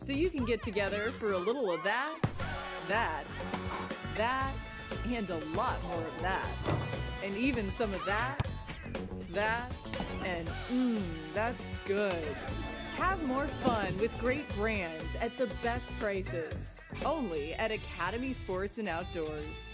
so you can get together for a little of that, and a lot more of that. And even some of that, and that's good. Have more fun with great brands at the best prices. Only at Academy Sports and Outdoors.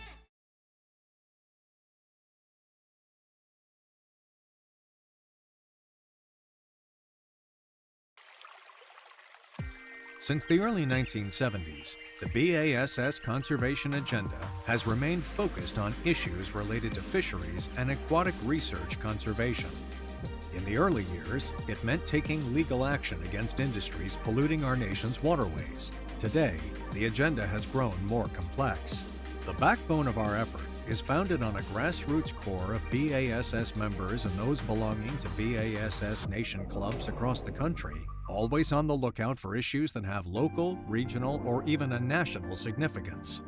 Since the early 1970s, the BASS conservation agenda has remained focused on issues related to fisheries and aquatic research conservation. In the early years, it meant taking legal action against industries polluting our nation's waterways. Today, the agenda has grown more complex. The backbone of our effort is founded on a grassroots core of BASS members and those belonging to BASS nation clubs across the country, always on the lookout for issues that have local, regional, or even a national significance.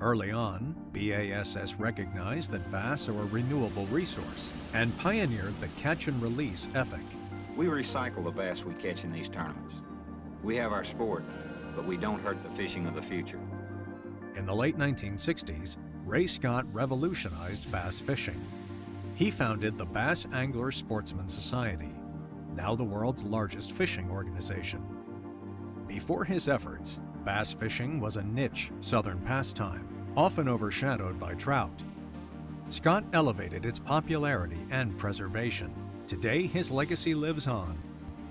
Early on, BASS recognized that bass are a renewable resource and pioneered the catch and release ethic. We recycle the bass we catch in these tournaments. We have our sport, but we don't hurt the fishing of the future. In the late 1960s, Ray Scott revolutionized bass fishing. He founded the Bass Angler Sportsman Society, now the world's largest fishing organization. Before his efforts, bass fishing was a niche southern pastime, often overshadowed by trout. Scott elevated its popularity and preservation. Today, his legacy lives on,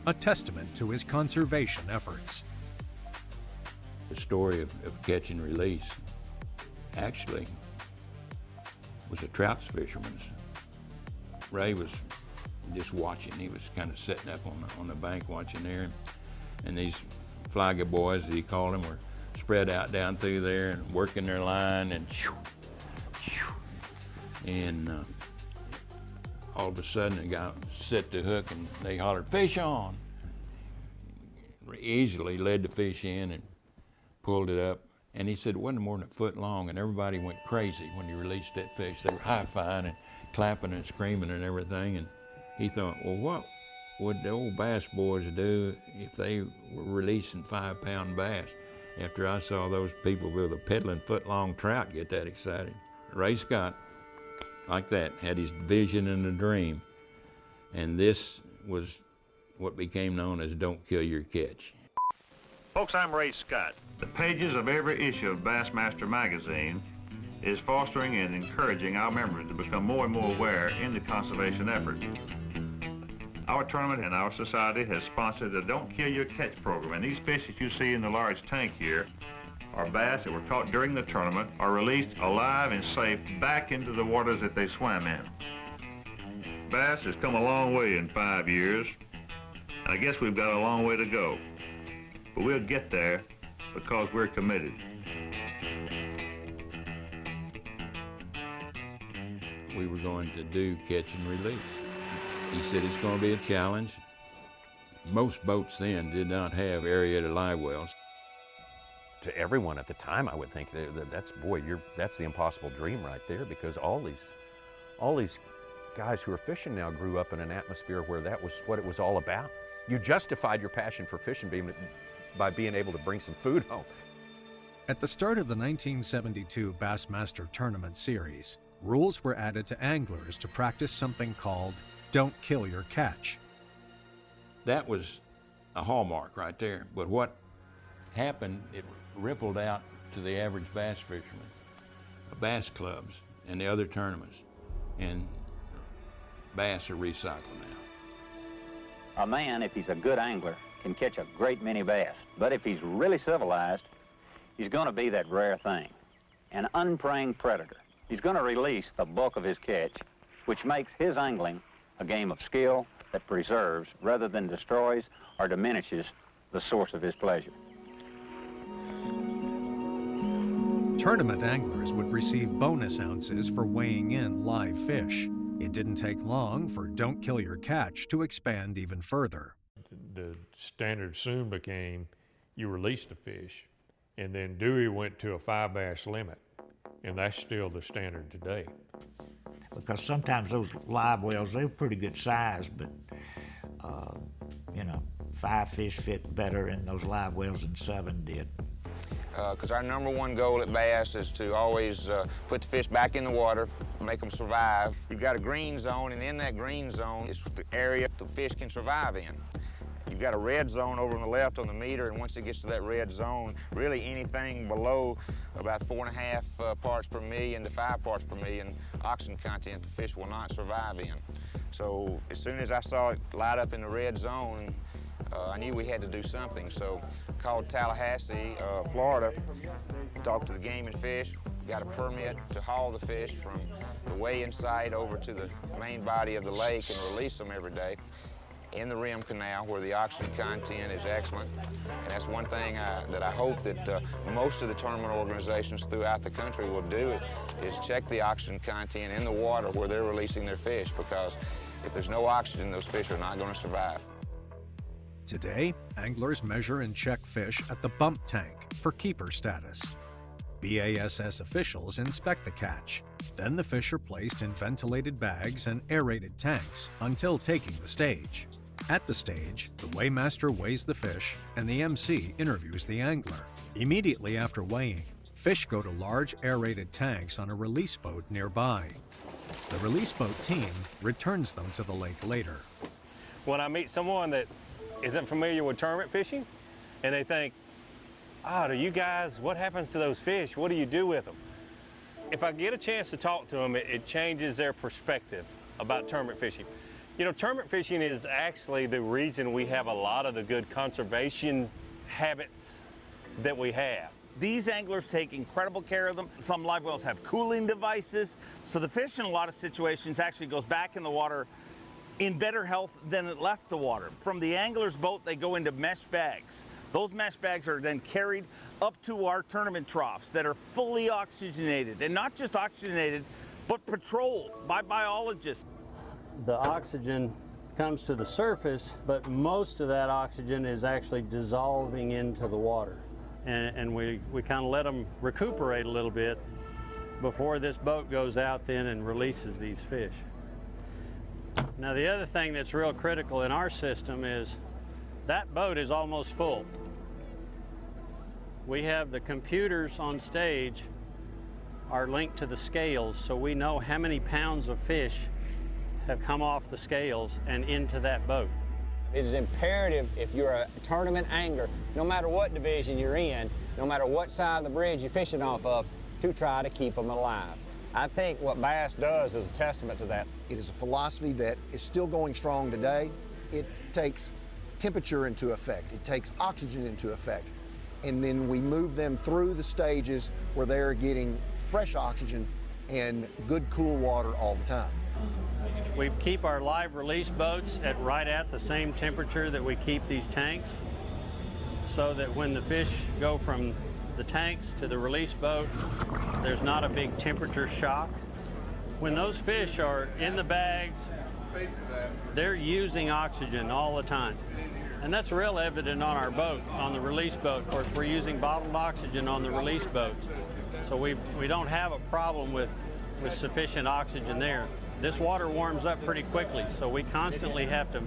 a testament to his conservation efforts. The story of catch and release actually was a trout fisherman's. Ray was just watching. He was kind of sitting up on the bank watching there, and these flagger boys, as he called them, were spread out down through there and working their line, and all of a sudden the guy set the hook and they hollered, "Fish on!" Easily led the fish in and pulled it up, and he said it wasn't more than a foot long, and everybody went crazy when he released that fish. They were high-fiving and clapping and screaming and everything, and he thought, well, what would the old bass boys do if they were releasing 5-pound bass? After I saw those people with a peddling foot-long trout get that excited. Ray Scott, like that, had his vision and a dream, and this was what became known as Don't Kill Your Catch. Folks, I'm Ray Scott. The pages of every issue of Bassmaster magazine is fostering and encouraging our members to become more and more aware in the conservation effort. Our tournament and our society has sponsored the Don't Kill Your Catch program, and these fish that you see in the large tank here are bass that were caught during the tournament, are released alive and safe back into the waters that they swam in. Bass has come a long way in 5 years. I guess we've got a long way to go, but we'll get there because we're committed. We were going to do catch and release. He said it's going to be a challenge. Most boats then did not have aerated live wells. To everyone at the time, I would think that's the impossible dream right there, because all these guys who are fishing now grew up in an atmosphere where that was what it was all about. You justified your passion for fishing by being able to bring some food home. At the start of the 1972 Bassmaster Tournament Series, rules were added to anglers to practice something called Don't Kill Your Catch. That was a hallmark right there. But what happened, it rippled out to the average bass fisherman, the bass clubs, and the other tournaments. And bass are recycled now. A man, if he's a good angler, can catch a great many bass. But if he's really civilized, he's going to be that rare thing, an unpreying predator. He's going to release the bulk of his catch, which makes his angling a game of skill that preserves rather than destroys or diminishes the source of his pleasure. Tournament anglers would receive bonus ounces for weighing in live fish. It didn't take long for Don't Kill Your Catch to expand even further. The standard soon became you release the fish, and then Dewey went to a 5 bass limit, and that's still the standard today. Because sometimes those live wells, they were pretty good size, but 5 fish fit better in those live wells than 7 did. Because our number one goal at bass is to always put the fish back in the water, make them survive. You've got a green zone, and in that green zone is the area the fish can survive in. You've got a red zone over on the left on the meter, and once it gets to that red zone, really anything below about 4.5 parts per million to 5 parts per million oxygen content the fish will not survive in. So as soon as I saw it light up in the red zone, I knew we had to do something. So called Tallahassee, Florida, talked to the Game and Fish, got a permit to haul the fish from the weigh-in site over to the main body of the lake and release them every day in the rim canal where the oxygen content is excellent. And that's one thing that I hope that most of the tournament organizations throughout the country will do, is check the oxygen content in the water where they're releasing their fish, because if there's no oxygen, those fish are not going to survive. Today, anglers measure and check fish at the bump tank for keeper status. BASS officials inspect the catch. Then the fish are placed in ventilated bags and aerated tanks until taking the stage. At the stage, the weighmaster weighs the fish and the MC interviews the angler. Immediately after weighing, fish go to large aerated tanks on a release boat nearby. The release boat team returns them to the lake later. When I meet someone that isn't familiar with tournament fishing, and they think, oh, do you guys, what happens to those fish? What do you do with them? If I get a chance to talk to them, it changes their perspective about tournament fishing. You know, tournament fishing is actually the reason we have a lot of the good conservation habits that we have. These anglers take incredible care of them. Some live wells have cooling devices, so the fish in a lot of situations actually goes back in the water in better health than it left the water. From the angler's boat, they go into mesh bags. Those mesh bags are then carried up to our tournament troughs that are fully oxygenated, and not just oxygenated, but patrolled by biologists. The oxygen comes to the surface, but most of that oxygen is actually dissolving into the water. And we kind of let them recuperate a little bit before this boat goes out then and releases these fish. Now, the other thing that's real critical in our system is that boat is almost full. We have the computers on stage are linked to the scales, so we know how many pounds of fish have come off the scales and into that boat. It is imperative, if you're a tournament angler, no matter what division you're in, no matter what side of the bridge you're fishing off of, to try to keep them alive. I think what bass does is a testament to that. It is a philosophy that is still going strong today. It takes temperature into effect. It takes oxygen into effect. And then we move them through the stages where they're getting fresh oxygen and good cool water all the time. We keep our live release boats right at the same temperature that we keep these tanks, so that when the fish go from the tanks to the release boat, there's not a big temperature shock. When those fish are in the bags, they're using oxygen all the time. And that's real evident on our boat, on the release boat. Of course, we're using bottled oxygen on the release boats. So we don't have a problem with sufficient oxygen there. This water warms up pretty quickly, so we constantly have to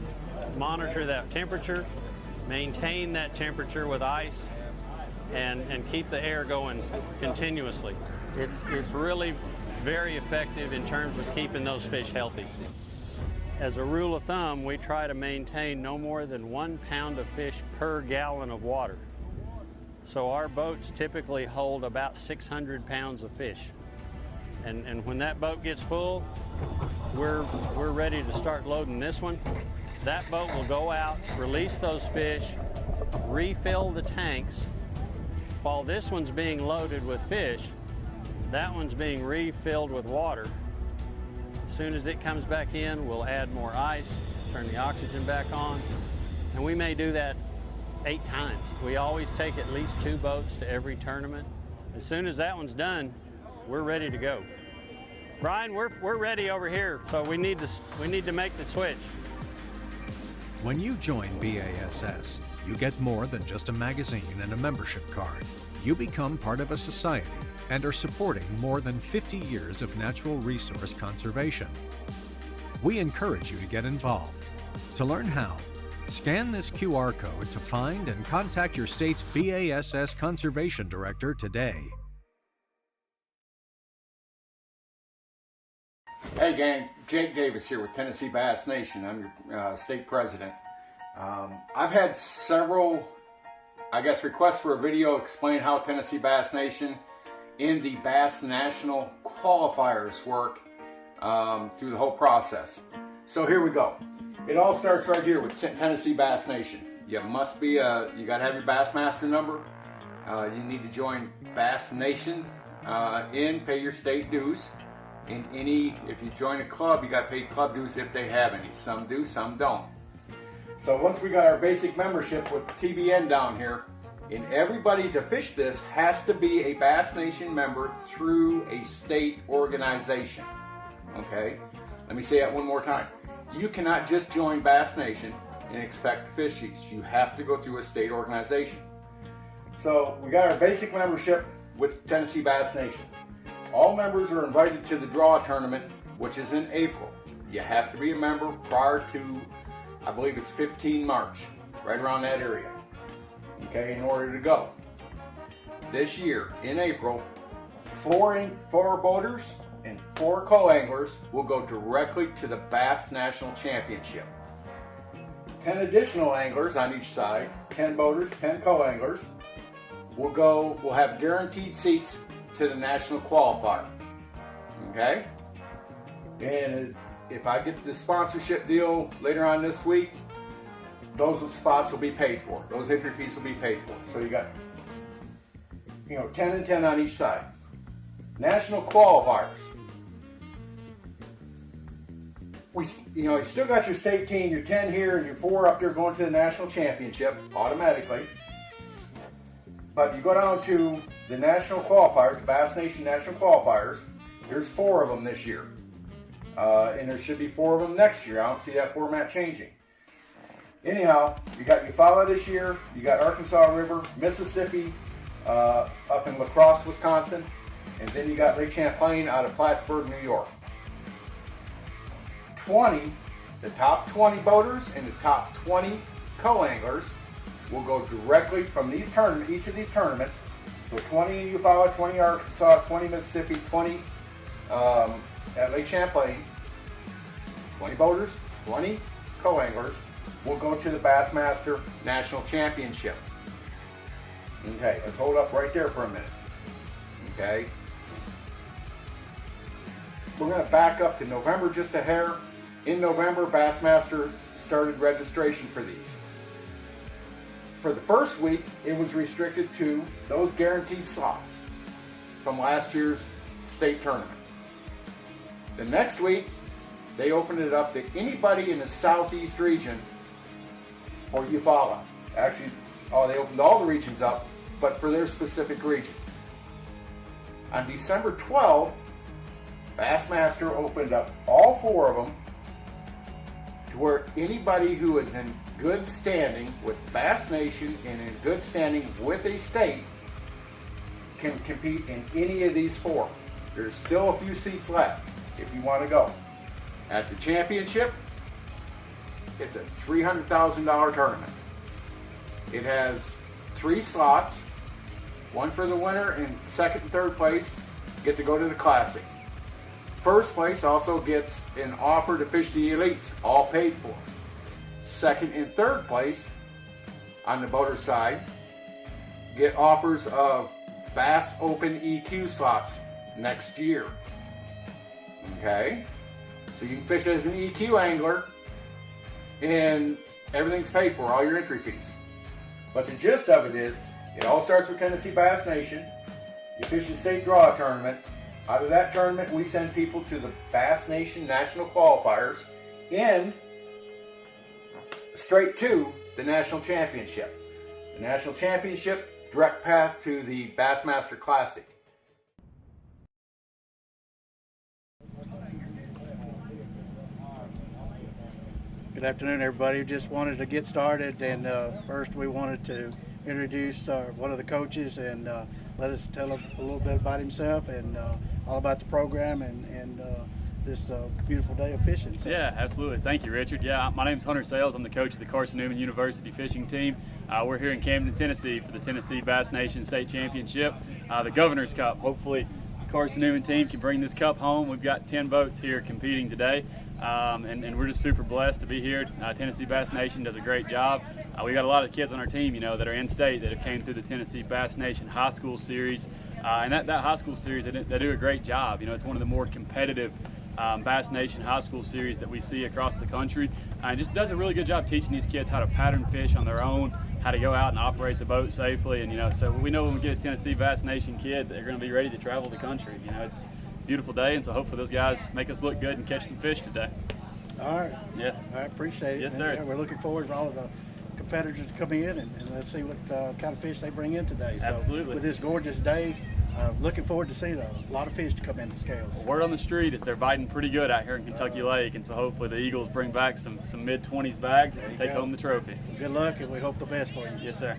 monitor that temperature, maintain that temperature with ice, and keep the air going continuously. It's really very effective in terms of keeping those fish healthy. As a rule of thumb, we try to maintain no more than 1 pound of fish per gallon of water. So our boats typically hold about 600 pounds of fish. And when that boat gets full, we're ready to start loading this one. That boat will go out, release those fish, refill the tanks. While this one's being loaded with fish, that one's being refilled with water. As soon as it comes back in, we'll add more ice, turn the oxygen back on, and we may do that 8 times. We always take at least 2 boats to every tournament. As soon as that one's done, we're ready to go. Brian, we're ready over here, so we need to make the switch. When you join BASS, you get more than just a magazine and a membership card. You become part of a society and are supporting more than 50 years of natural resource conservation. We encourage you to get involved. To learn how, Scan this QR code to find and contact your state's BASS Conservation Director today. Hey gang, Jake Davis here with Tennessee Bass Nation. I'm your state president. I've had several, requests for a video explain how Tennessee Bass Nation in the Bass National qualifiers work through the whole process. So here we go. It all starts right here with Tennessee Bass Nation. You must be, you gotta have your Bassmaster number. You need to join Bass Nation pay your state dues. If you join a club, you gotta pay club dues if they have any. Some do, some don't. So once we got our basic membership with TBN down here, and everybody to fish this has to be a Bass Nation member through a state organization. Okay? Let me say that one more time. You cannot just join Bass Nation and expect to fish these. You have to go through a state organization. So we got our basic membership with Tennessee Bass Nation. All members are invited to the draw tournament, which is in April. You have to be a member prior to, I believe it's 15 March, right around that area, okay, in order to go. This year, in April, 4 boaters and 4 co-anglers will go directly to the Bass National Championship. 10 additional anglers on each side, 10 boaters, 10 co-anglers, will have guaranteed seats to the national qualifier. Okay? And if I get the sponsorship deal later on this week, those spots will be paid for. Those entry fees will be paid for. So you got 10 and 10 on each side. National qualifiers. You still got your state team, your 10 here and your 4 up there going to the national championship automatically. But you go down to the national qualifiers, the Bass Nation national qualifiers. There's 4 of them this year. And there should be 4 of them next year. I don't see that format changing. Anyhow, you got Eufaula this year. You got Arkansas River, Mississippi, up in La Crosse, Wisconsin. And then you got Lake Champlain out of Plattsburgh, New York. The top 20 boaters and the top 20 co-anglers will go directly from these tournaments, each of these tournaments. So 20 in Eufaula, 20 Arkansas, 20 Mississippi, 20 at Lake Champlain. 20 boaters, 20 co-anglers will go to the Bassmaster National Championship. Okay, let's hold up right there for a minute. Okay. We're going to back up to November just a hair. In November, Bassmasters started registration for these. For the first week, it was restricted to those guaranteed slots from last year's state tournament. The next week, they opened it up to anybody in the southeast region or Eufaula. Actually, they opened all the regions up, but for their specific region. On December 12th, Bassmaster opened up all 4 of them to where anybody who is in good standing with Bass Nation and in good standing with a state can compete in any of these 4. There's still a few seats left if you want to go. At the championship, it's a $300,000 tournament. It has 3 slots, 1 for the winner, and 2nd and 3rd place get to go to the Classic. 1st place also gets an offer to fish the Elites, all paid for. 2nd and 3rd place on the boater side get offers of Bass Open EQ slots next year. Okay? So you can fish as an EQ angler and everything's paid for, all your entry fees. But the gist of it is, it all starts with Tennessee Bass Nation. You fish the state draw tournament. Out of that tournament, we send people to the Bass Nation National Qualifiers and straight to the National Championship. The National Championship, direct path to the Bassmaster Classic. Good afternoon, everybody. Just wanted to get started, and first we wanted to introduce one of the coaches and let us tell a little bit about himself and all about the program and this beautiful day of fishing. So. Yeah, absolutely. Thank you, Richard. Yeah, my name's Hunter Sales. I'm the coach of the Carson Newman University fishing team. We're here in Camden, Tennessee for the Tennessee Bass Nation State Championship, the Governor's Cup. Hopefully the Carson Newman team can bring this cup home. We've got 10 boats here competing today. And we're just super blessed to be here. Tennessee Bass Nation does a great job. We got a lot of kids on our team, you know, that are in state that have came through the Tennessee Bass Nation High School Series. And that high school series, they do a great job. You know, it's one of the more competitive Bass Nation High School series that we see across the country. And just does a really good job teaching these kids how to pattern fish on their own, how to go out and operate the boat safely. And, you know, so we know when we get a Tennessee Bass Nation kid, they're going to be ready to travel the country. You know, it's beautiful day, and so hopefully those guys make us look good and catch some fish today. All right. Yeah. I appreciate it. Yes, sir. Yeah, we're looking forward for all of the competitors to come in and let's see what kind of fish they bring in today. So Absolutely. With this gorgeous day, looking forward to seeing a lot of fish to come in the scales. Well, word on the street is they're biting pretty good out here in Kentucky Lake, and so hopefully the Eagles bring back some mid-20s bags and take home the trophy. Good luck, and we hope the best for you. Yes, sir.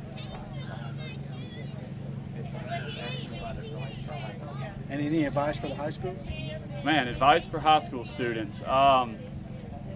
And any advice for the high schools? Man, advice for high school students.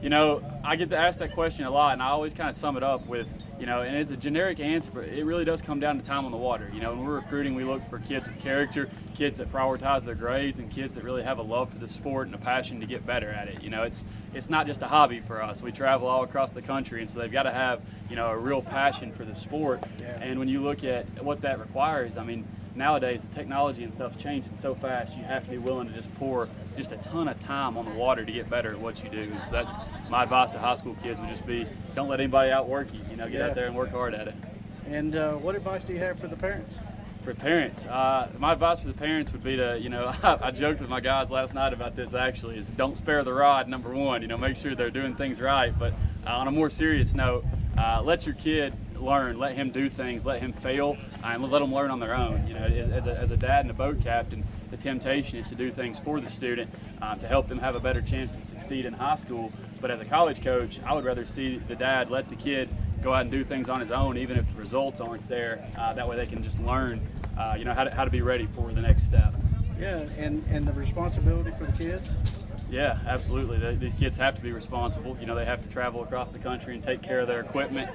You know, I get to ask that question a lot, and I always kind of sum it up with, you know, and it's a generic answer, but it really does come down to time on the water. You know, when we're recruiting, we look for kids with character, kids that prioritize their grades, and kids that really have a love for the sport and a passion to get better at it. You know, it's not just a hobby for us. We travel all across the country, and so they've got to have, you know, a real passion for the sport. Yeah. And when you look at what that requires, I mean, nowadays the technology and stuff's changing so fast, you have to be willing to just pour just a ton of time on the water to get better at what you do. And so that's my advice to high school kids would just be, don't let anybody outwork you. You know, get out there and work hard at it. And what advice do you have for the parents? For parents, my advice for the parents would be to, you know, I joked with my guys last night about this actually, is don't spare the rod, number one. You know, make sure they're doing things right. But on a more serious note, let your kid learn, let him do things, let him fail, and let them learn on their own. You know, as a dad and a boat captain, the temptation is to do things for the student to help them have a better chance to succeed in high school. But as a college coach, I would rather see the dad let the kid go out and do things on his own, even if the results aren't there. That way they can just learn, you know, how to be ready for the next step. Yeah, and the responsibility for the kids? Yeah, absolutely. The kids have to be responsible. You know, they have to travel across the country and take care of their equipment.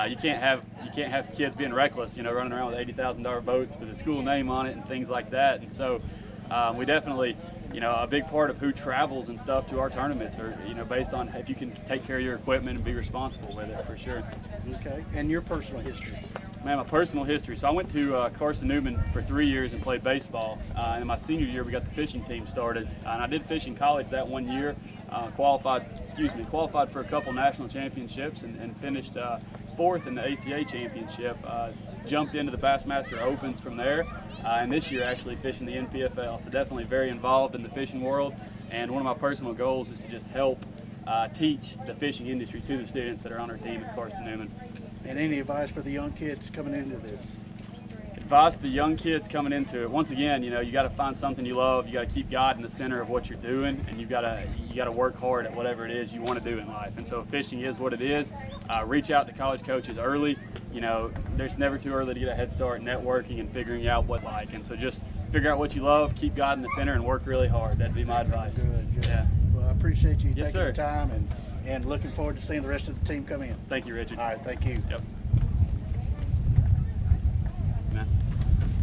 You can't have kids being reckless, you know, running around with $80,000 boats with a school name on it and things like that. And so we definitely, you know, a big part of who travels and stuff to our tournaments are, you know, based on if you can take care of your equipment and be responsible with it, for sure. Okay, and your personal history? Man, my personal history. So I went to Carson Newman for 3 years and played baseball. And in my senior year, we got the fishing team started. And I did fish in college that 1 year. Qualified for a couple national championships and finished fourth in the ACA championship. Jumped into the Bassmaster Opens from there. And this year actually fishing the NPFL. So definitely very involved in the fishing world. And one of my personal goals is to just help teach the fishing industry to the students that are on our team at Carson Newman. And any advice for the young kids coming into this? Advice to the young kids coming into it. Once again, you know, you got to find something you love. You got to keep God in the center of what you're doing, and you got to work hard at whatever it is you want to do in life. And so, fishing is what it is. Reach out to college coaches early. You know, there's never too early to get a head start networking and figuring out what like. And so, just figure out what you love, keep God in the center, and work really hard. That'd be my advice. Good. Yeah. Well, I appreciate you Yes, taking sir. the time and looking forward to seeing the rest of the team come in. Thank you, Richard. All right, thank you. Yep. Yeah.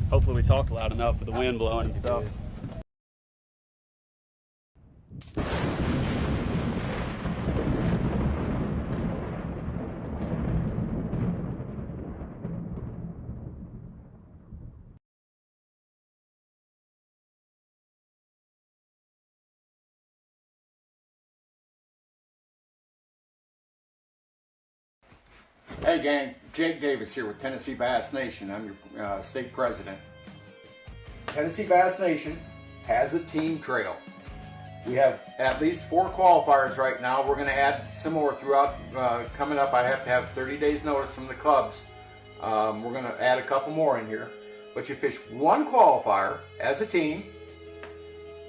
Hopefully we talked loud enough with the wind blowing and stuff. Hey gang, Jake Davis here with Tennessee Bass Nation. I'm your state president. Tennessee Bass Nation has a team trail. We have at least 4 qualifiers right now. We're going to add some more throughout. Coming up, I have to have 30 days notice from the clubs. We're going to add a couple more in here. But you fish 1 qualifier as a team.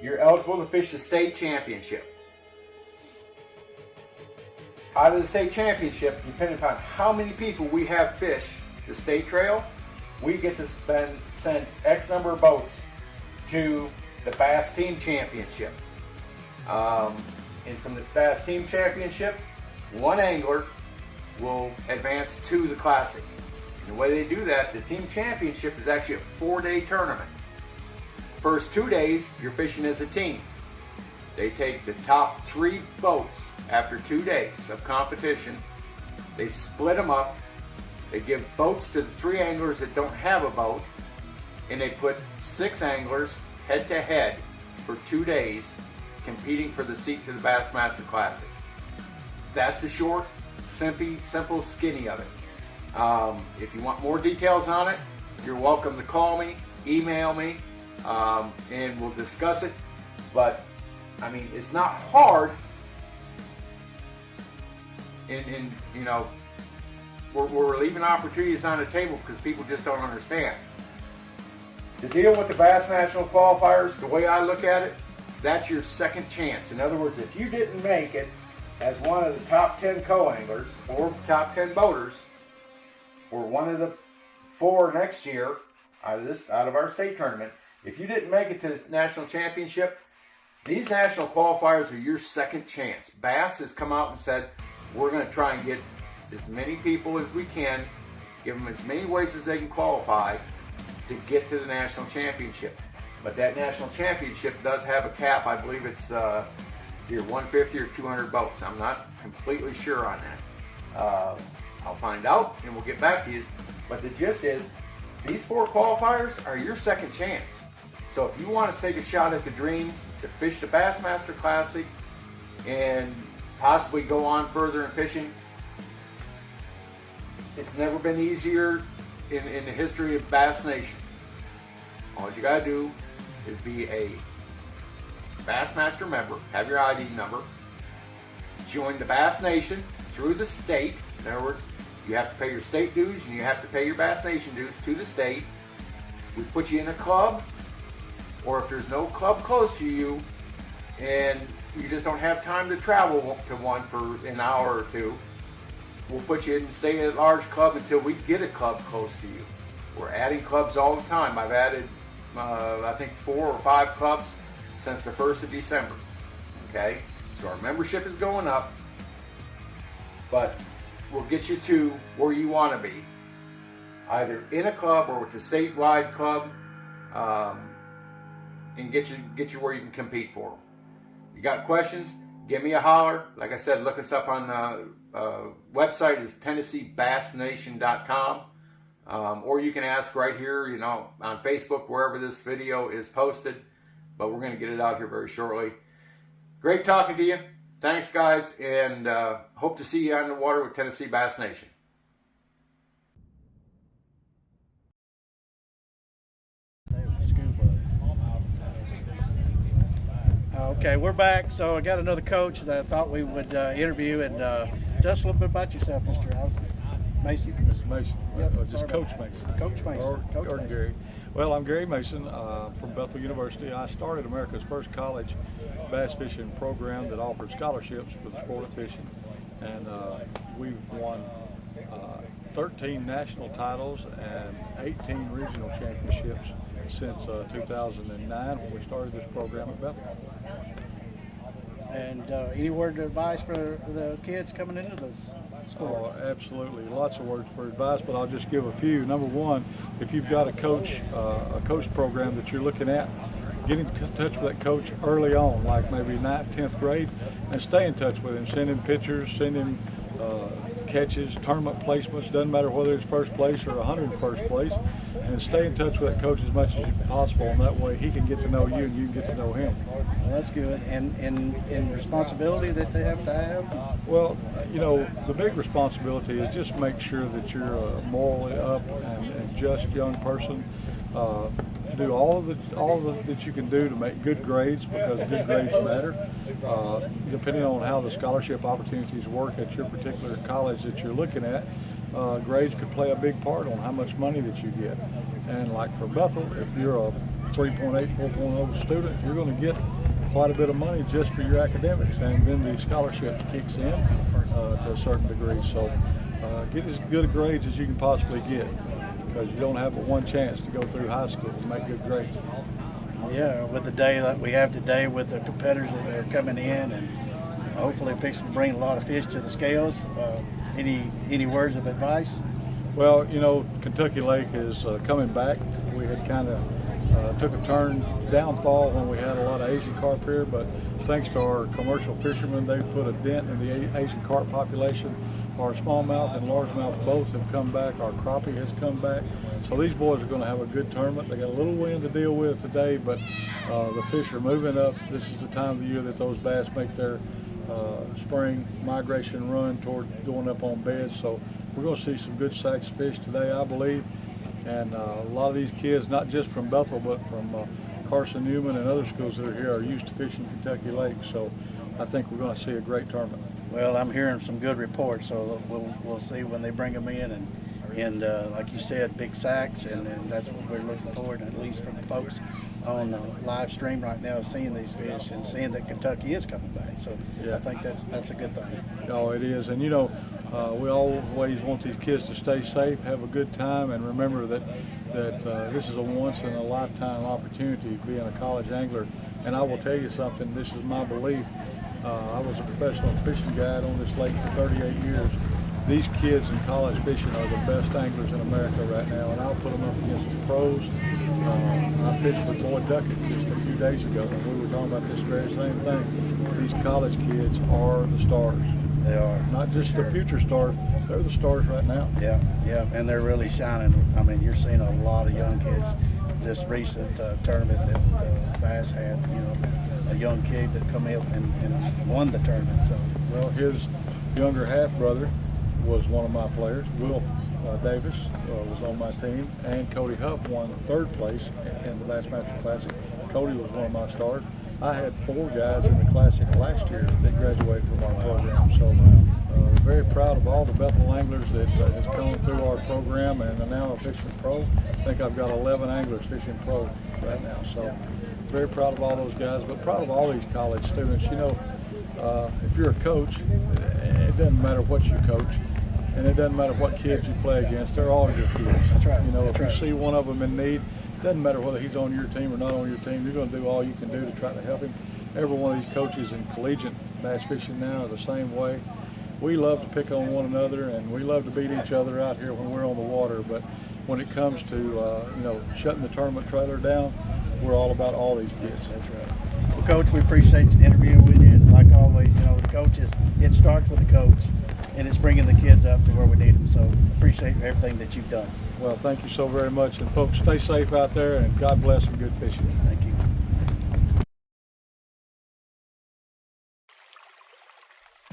You're eligible to fish the state championship. Out of the state championship, depending upon how many people we have fish the state trail, we get to send X number of boats to the Bass Team Championship. And from the Bass Team Championship, one angler will advance to the Classic. And the way they do that, the Team Championship is actually a 4-day tournament. First 2 days, you're fishing as a team. They take the top 3 boats after 2 days of competition. They split them up. They give boats to the 3 anglers that don't have a boat, and they put 6 anglers head to head for 2 days competing for the seat to the Bassmaster Classic. That's the short, simple, skinny of it. If you want more details on it, you're welcome to call me, email me, and we'll discuss it. But I mean, it's not hard. And you know, we're leaving opportunities on the table because people just don't understand. The deal with the Bass National qualifiers, the way I look at it, that's your second chance. In other words, if you didn't make it as one of the top 10 co-anglers or top 10 boaters, or one of the 4 next year out of our state tournament, if you didn't make it to the national championship, these national qualifiers are your second chance. Bass has come out and said, we're going to try and get as many people as we can, give them as many ways as they can qualify to get to the national championship. But that national championship does have a cap. I believe it's either 150 or 200 boats. I'm not completely sure on that. I'll find out and we'll get back to you. But the gist is, these 4 qualifiers are your second chance. So if you want to take a shot at the dream to fish the Bassmaster Classic and possibly go on further in fishing, it's never been easier in the history of Bass Nation. All you gotta do is be a Bassmaster member, have your ID number, join the Bass Nation through the state. In other words, you have to pay your state dues and you have to pay your Bass Nation dues to the state. We put you in a club, or if there's no club close to you and you just don't have time to travel to one for an hour or 2, we'll put you in and stay at a large club until we get a club close to you. We're adding clubs all the time. I've added, I think, 4 or 5 clubs since the 1st of December. Okay, so our membership is going up, but we'll get you to where you want to be, either in a club or with a statewide club, and get you where you can compete for them. You got questions? Give me a holler. Like I said, look us up on website is TennesseeBassNation.com, or you can ask right here, you know, on Facebook, wherever this video is posted. But we're going to get it out here very shortly. Great talking to you. Thanks, guys, and hope to see you on the water with Tennessee Bass Nation. Okay, we're back. So I got another coach that I thought we would interview, and tell us a little bit about yourself, Mr. House. Mason. Mr. Mason. Yep, Just Coach Mason. Coach Mason. Or Gary. Well, I'm Gary Mason from Bethel University. I started America's first college bass fishing program that offered scholarships for the sport of fishing. And we've won 13 national titles and 18 regional championships since 2009 when we started this program at Bethel. And any word of advice for the kids coming into this sport? Oh, absolutely. Lots of words for advice, but I'll just give a few. Number one, if you've got a coach program that you're looking at, get in touch with that coach early on, like maybe 9th, 10th grade, and stay in touch with him. Send him pictures, send him catches, tournament placements, doesn't matter whether it's first place or 101st place, and stay in touch with that coach as much as possible, and that way he can get to know you and you can get to know him. Well, that's good. And responsibility that they have to have? Well, you know, the big responsibility is just make sure that you're a morally up and just young person. Do all that you can do to make good grades, because good grades matter. Depending on how the scholarship opportunities work at your particular college that you're looking at, grades could play a big part on how much money that you get. And like for Bethel, if you're a 3.8, 4.0 student, you're going to get quite a bit of money just for your academics, and then the scholarship kicks in to a certain degree. So get as good a grades as you can possibly get, because you don't have but one chance to go through high school and make good grades. Yeah, with the day that we have today with the competitors that are coming in and hopefully fixing to bring a lot of fish to the scales. Any words of advice? Well, you know, Kentucky Lake is coming back. We had kind of took a turn downfall when we had a lot of Asian carp here, but thanks to our commercial fishermen, they've put a dent in the Asian carp population. Our smallmouth and largemouth both have come back. Our crappie has come back. So these boys are going to have a good tournament. They got a little wind to deal with today, but the fish are moving up. This is the time of the year that those bass make their spring migration run toward going up on beds. So we're going to see some good sacks of fish today, I believe. And a lot of these kids, not just from Bethel, but from Carson Newman and other schools that are here, are used to fishing Kentucky Lake. So I think we're going to see a great tournament. Well, I'm hearing some good reports, so we'll see when they bring them in, and like you said, big sacks, and that's what we're looking forward to, at least from the folks on live stream right now, seeing these fish and seeing that Kentucky is coming back. So yeah. I think that's a good thing. Oh, it is, and you know, we always want these kids to stay safe, have a good time, and remember that this is a once-in-a-lifetime opportunity being a college angler. And I will tell you something, this is my belief. I was a professional fishing guide on this lake for 38 years. These kids in college fishing are the best anglers in America right now, and I'll put them up against the pros. I fished with Boyd Duckett just a few days ago, and we were talking about this very same thing. These college kids are the stars. They are. Not just the future stars, they're the stars right now. Yeah, yeah, and they're really shining. I mean, you're seeing a lot of young kids. This recent tournament that Bass had, you know, a young kid that come up and won the tournament. So, well, his younger half-brother was one of my players. Will Davis was on my team, and Cody Huff won third place in the Bassmaster Classic. Cody was one of my stars. I had 4 guys in the Classic last year that graduated from our program. So very proud of all the Bethel anglers that has come through our program and are now fishing pro. I think I've got 11 anglers fishing pro right now. So very proud of all those guys, but proud of all these college students. You know, if you're a coach, it doesn't matter what you coach, and it doesn't matter what kids you play against. They're all your kids. That's right. You know, if you see one of them in need, it doesn't matter whether he's on your team or not on your team. You're going to do all you can do to try to help him. Every one of these coaches in collegiate bass fishing now are the same way. We love to pick on one another, and we love to beat each other out here when we're on the water. But when it comes to you know, shutting the tournament trailer down, we're all about all these kids. That's right. Well, Coach, we appreciate the interview with you. And like always, you know, the coaches, it starts with the coach, and it's bringing the kids up to where we need them. So appreciate everything that you've done. Well, thank you so very much. And folks, stay safe out there, and God bless and good fishing. Thank you.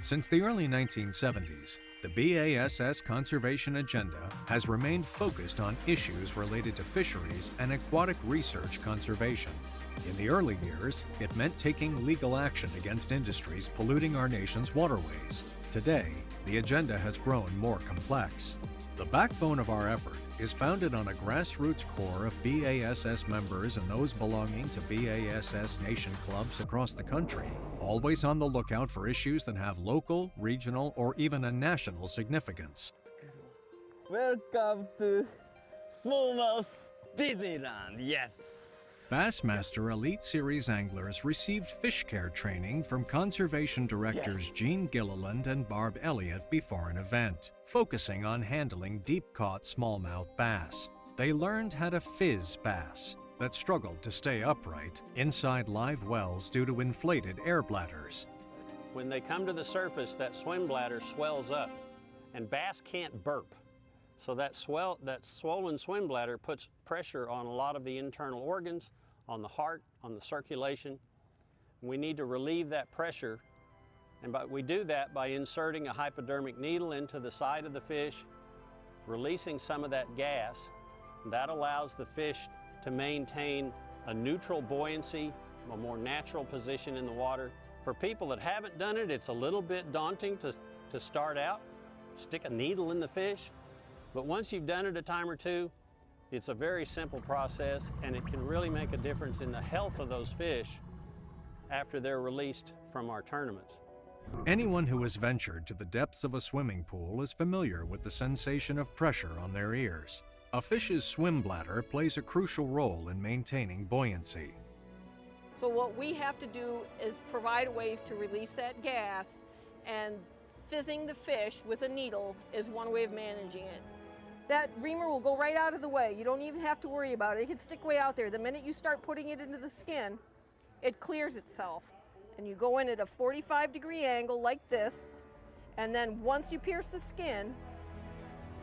Since the early 1970s, the BASS conservation agenda has remained focused on issues related to fisheries and aquatic research conservation. In the early years, it meant taking legal action against industries polluting our nation's waterways. Today, the agenda has grown more complex. The backbone of our effort is founded on a grassroots core of BASS members and those belonging to BASS nation clubs across the country, always on the lookout for issues that have local, regional, or even a national significance. Welcome to Smallmouth Disneyland, yes! Bassmaster Elite Series anglers received fish care training from conservation directors Gene Gilliland and Barb Elliott before an event, focusing on handling deep-caught smallmouth bass. They learned how to fizz bass that struggled to stay upright inside live wells due to inflated air bladders. When they come to the surface, that swim bladder swells up, and bass can't burp. So that swollen swim bladder puts pressure on a lot of the internal organs, on the heart, on the circulation. We need to relieve that pressure, and we do that by inserting a hypodermic needle into the side of the fish, releasing some of that gas. That allows the fish to maintain a neutral buoyancy, a more natural position in the water. For people that haven't done it, it's a little bit daunting to start out, stick a needle in the fish. But once you've done it a time or two, it's a very simple process, and it can really make a difference in the health of those fish after they're released from our tournaments. Anyone who has ventured to the depths of a swimming pool is familiar with the sensation of pressure on their ears. A fish's swim bladder plays a crucial role in maintaining buoyancy. So what we have to do is provide a way to release that gas, and fizzing the fish with a needle is one way of managing it. That reamer will go right out of the way. You don't even have to worry about it. It can stick way out there. The minute you start putting it into the skin, it clears itself. And you go in at a 45-degree angle like this, and then once you pierce the skin,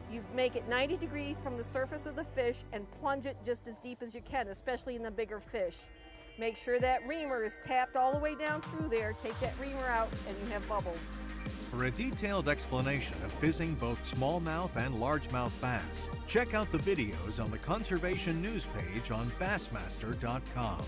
you make it 90 degrees from the surface of the fish and plunge it just as deep as you can, especially in the bigger fish. Make sure that reamer is tapped all the way down through there. Take that reamer out and you have bubbles. For a detailed explanation of fizzing both smallmouth and largemouth bass, check out the videos on the Conservation News page on Bassmaster.com.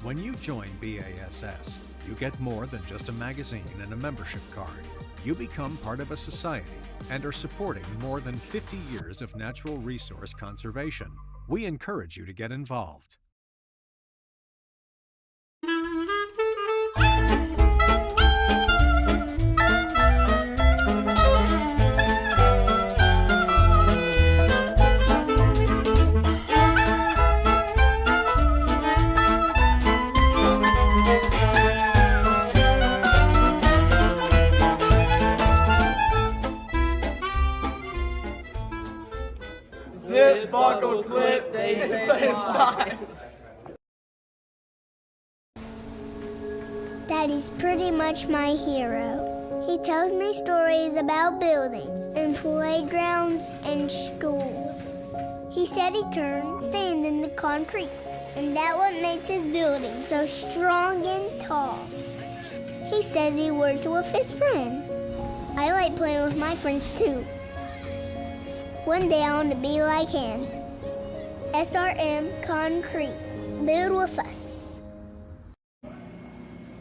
When you join BASS, you get more than just a magazine and a membership card. You become part of a society and are supporting more than 50 years of natural resource conservation. We encourage you to get involved. Zip, buckle, clip, they say fly. Daddy's pretty much my hero. He tells me stories about buildings and playgrounds and schools. He said he turned sand into concrete, and that's what makes his building so strong and tall. He says he works with his friends. I like playing with my friends too. One day I want to be like him. SRM Concrete. Build with us.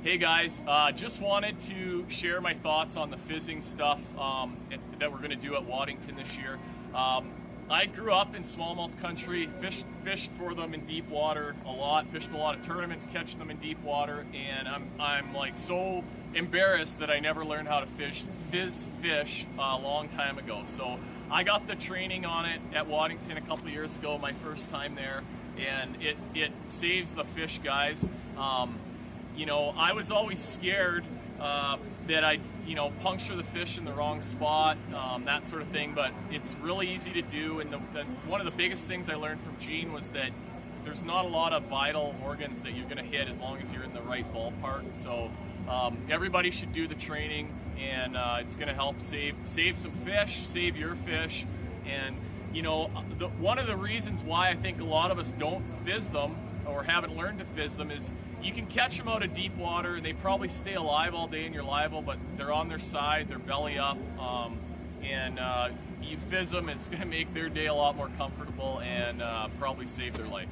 Hey guys, just wanted to share my thoughts on the fizzing stuff that we're going to do at Waddington this year. I grew up in smallmouth country, fished for them in deep water a lot, fished a lot of tournaments catching them in deep water, and I'm like so embarrassed that I never learned how to fizz fish a long time ago. So I got the training on it at Waddington a couple of years ago, my first time there, and it saves the fish, guys. You know, I was always scared that I'd, puncture the fish in the wrong spot, that sort of thing, but it's really easy to do. And one of the biggest things I learned from Gene was that there's not a lot of vital organs that you're going to hit as long as you're in the right ballpark. So everybody should do the training, and it's going to help save some fish, save your fish. And, one of the reasons why I think a lot of us don't fizz them or haven't learned to fizz them is you can catch them out of deep water and they probably stay alive all day and you're liable, but they're on their side, they're belly up, and you fizz them, it's going to make their day a lot more comfortable and probably save their life.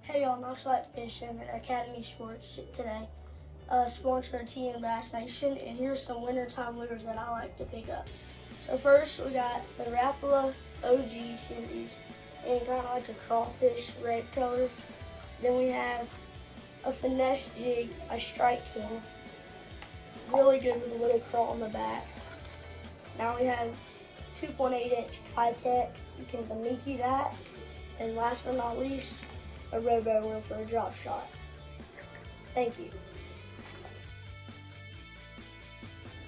Hey y'all, Knoxville Fishing Academy Sports today. Sponsor of TN Bass Nation, and here's some wintertime lures that I like to pick up. So first we got the Rapala OG series, and kind of like a crawfish red color. Then we have a finesse jig, a Strike King, really good with a little crawl on the back. Now we have 2.8-inch high-tech, you can Baniki that. And last but not least, a robo reel for a drop shot. Thank you.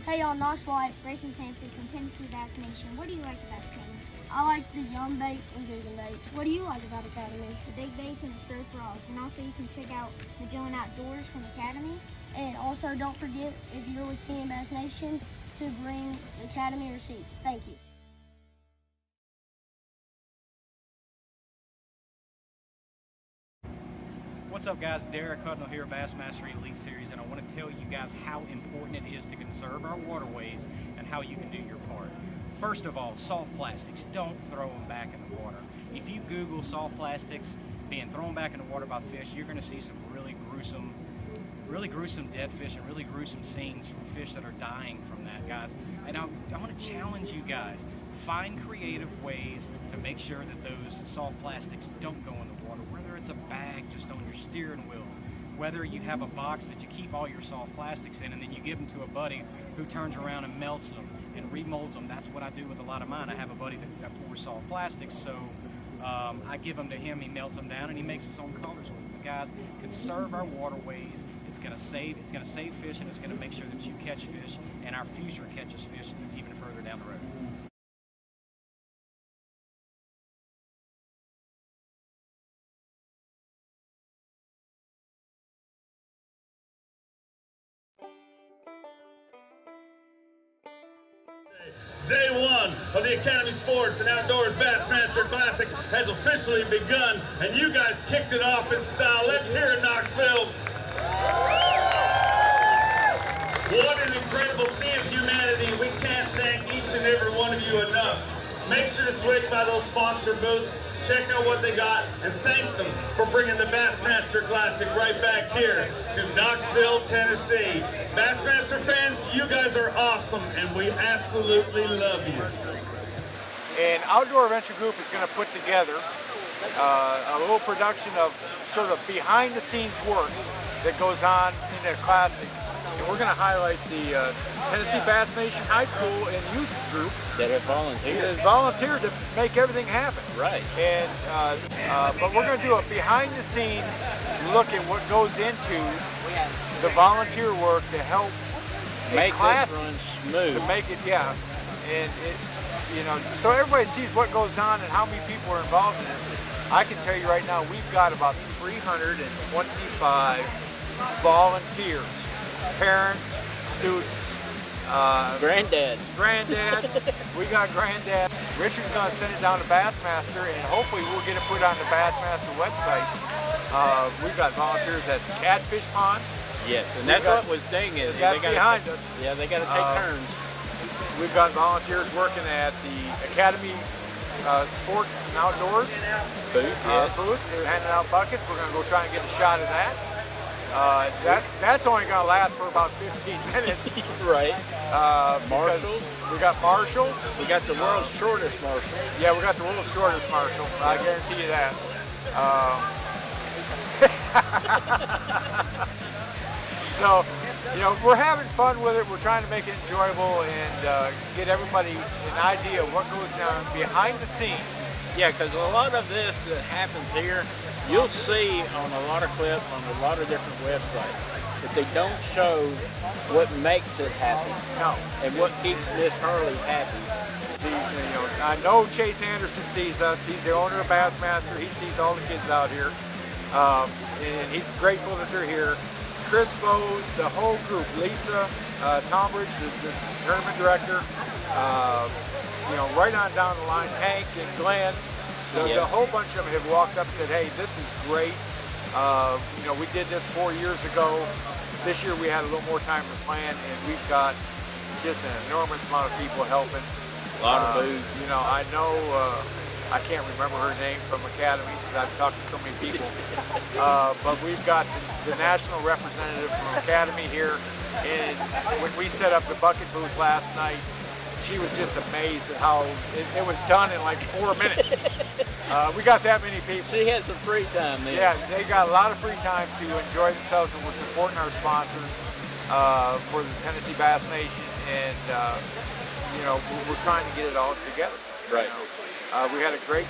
Hey y'all, Knoxville, Grayson Sanford from Tennessee Bass Nation. What do you like about Academy? I like the Yum baits and Googan baits. What do you like about Academy? The big baits and the spur frogs. And also you can check out Magellan Outdoors from Academy. And also don't forget, if you're with TN Bass Nation, to bring Academy receipts. Thank you. What's up guys, Derek Hudnall here, Bassmaster Elite Series, and I want to tell you guys how important it is to conserve our waterways and how you can do your part. First of all, soft plastics, don't throw them back in the water. If you Google soft plastics being thrown back in the water by fish, you're going to see some really gruesome dead fish and really gruesome scenes from fish that are dying from that, guys. And I want to challenge you guys, find creative ways to make sure that those soft plastics don't go in the water, whether it's a bag just on your steering wheel, whether you have a box that you keep all your soft plastics in and then you give them to a buddy who turns around and melts them and remolds them. That's what I do with a lot of mine. I have a buddy that pours soft plastics, so I give them to him, he melts them down, and he makes his own colors with them. Guys, conserve our waterways. It's going to save fish, and it's going to make sure that you catch fish and our future catches fish even further down the road. Day one of the Academy Sports and Outdoors Bassmaster Classic has officially begun, and you guys kicked it off in style. Let's hear it, Knoxville. What an incredible sea of humanity. We can't thank each and every one of you enough. Make sure to swing by those sponsor booths, check out what they got, and thank them for bringing the Bassmaster Classic right back here to Knoxville, Tennessee. Bassmaster fans, you guys are awesome, and we absolutely love you. And Outdoor Adventure Group is going to put together a little production of sort of behind-the-scenes work that goes on in the Classic. And we're going to highlight the Tennessee Bass Nation High School and Youth Group that have volunteered. That has volunteered to make everything happen. Right. And but we're going to do a behind-the-scenes look at what goes into the volunteer work to help make this run smooth. To make it, yeah. And it, you know, so everybody sees what goes on and how many people are involved in it. I can tell you right now, we've got about 325 volunteers. Parents, students, granddad. We got granddad. Richard's going to send it down to Bassmaster, and hopefully we'll get it put on the Bassmaster website. We've got volunteers at the Catfish Pond. Yes, and that's what was thing is. They got behind us. Yeah, they got to take turns. We've got volunteers working at the Academy Sports and Outdoors booth. They're handing out buckets. We're going to go try and get a shot of that. That's only going to last for about 15 minutes. Right. Marshals. We got marshals. We got the world's shortest marshal. Yeah, we got the world's shortest marshal. I guarantee you that. So, you know, we're having fun with it. We're trying to make it enjoyable and get everybody an idea of what goes down behind the scenes. Yeah, because a lot of this that happens here, you'll see on a lot of clips on a lot of different websites, but they don't show what makes it happen. No. And what keeps Miss Hurley happy. You know, I know Chase Anderson sees us. He's the owner of Bassmaster. He sees all the kids out here. And he's grateful that they're here. Chris Bowes, the whole group, Lisa, Tombridge, the tournament director, you know, right on down the line, Hank and Glenn, the whole bunch of them have walked up and said, hey, this is great. You know, we did this 4 years ago. This year we had a little more time to plan, and we've got just an enormous amount of people helping. A lot of booze. You know, I know, I can't remember her name from Academy because I've talked to so many people. But we've got the national representative from Academy here. And when we set up the bucket booth last night, she was just amazed at how it was done in like 4 minutes. We got that many people. She had some free time there. Yeah, they got a lot of free time to enjoy themselves, and we're supporting our sponsors for the Tennessee Bass Nation. And, you know, we're trying to get it all together. Right. You know? We had a great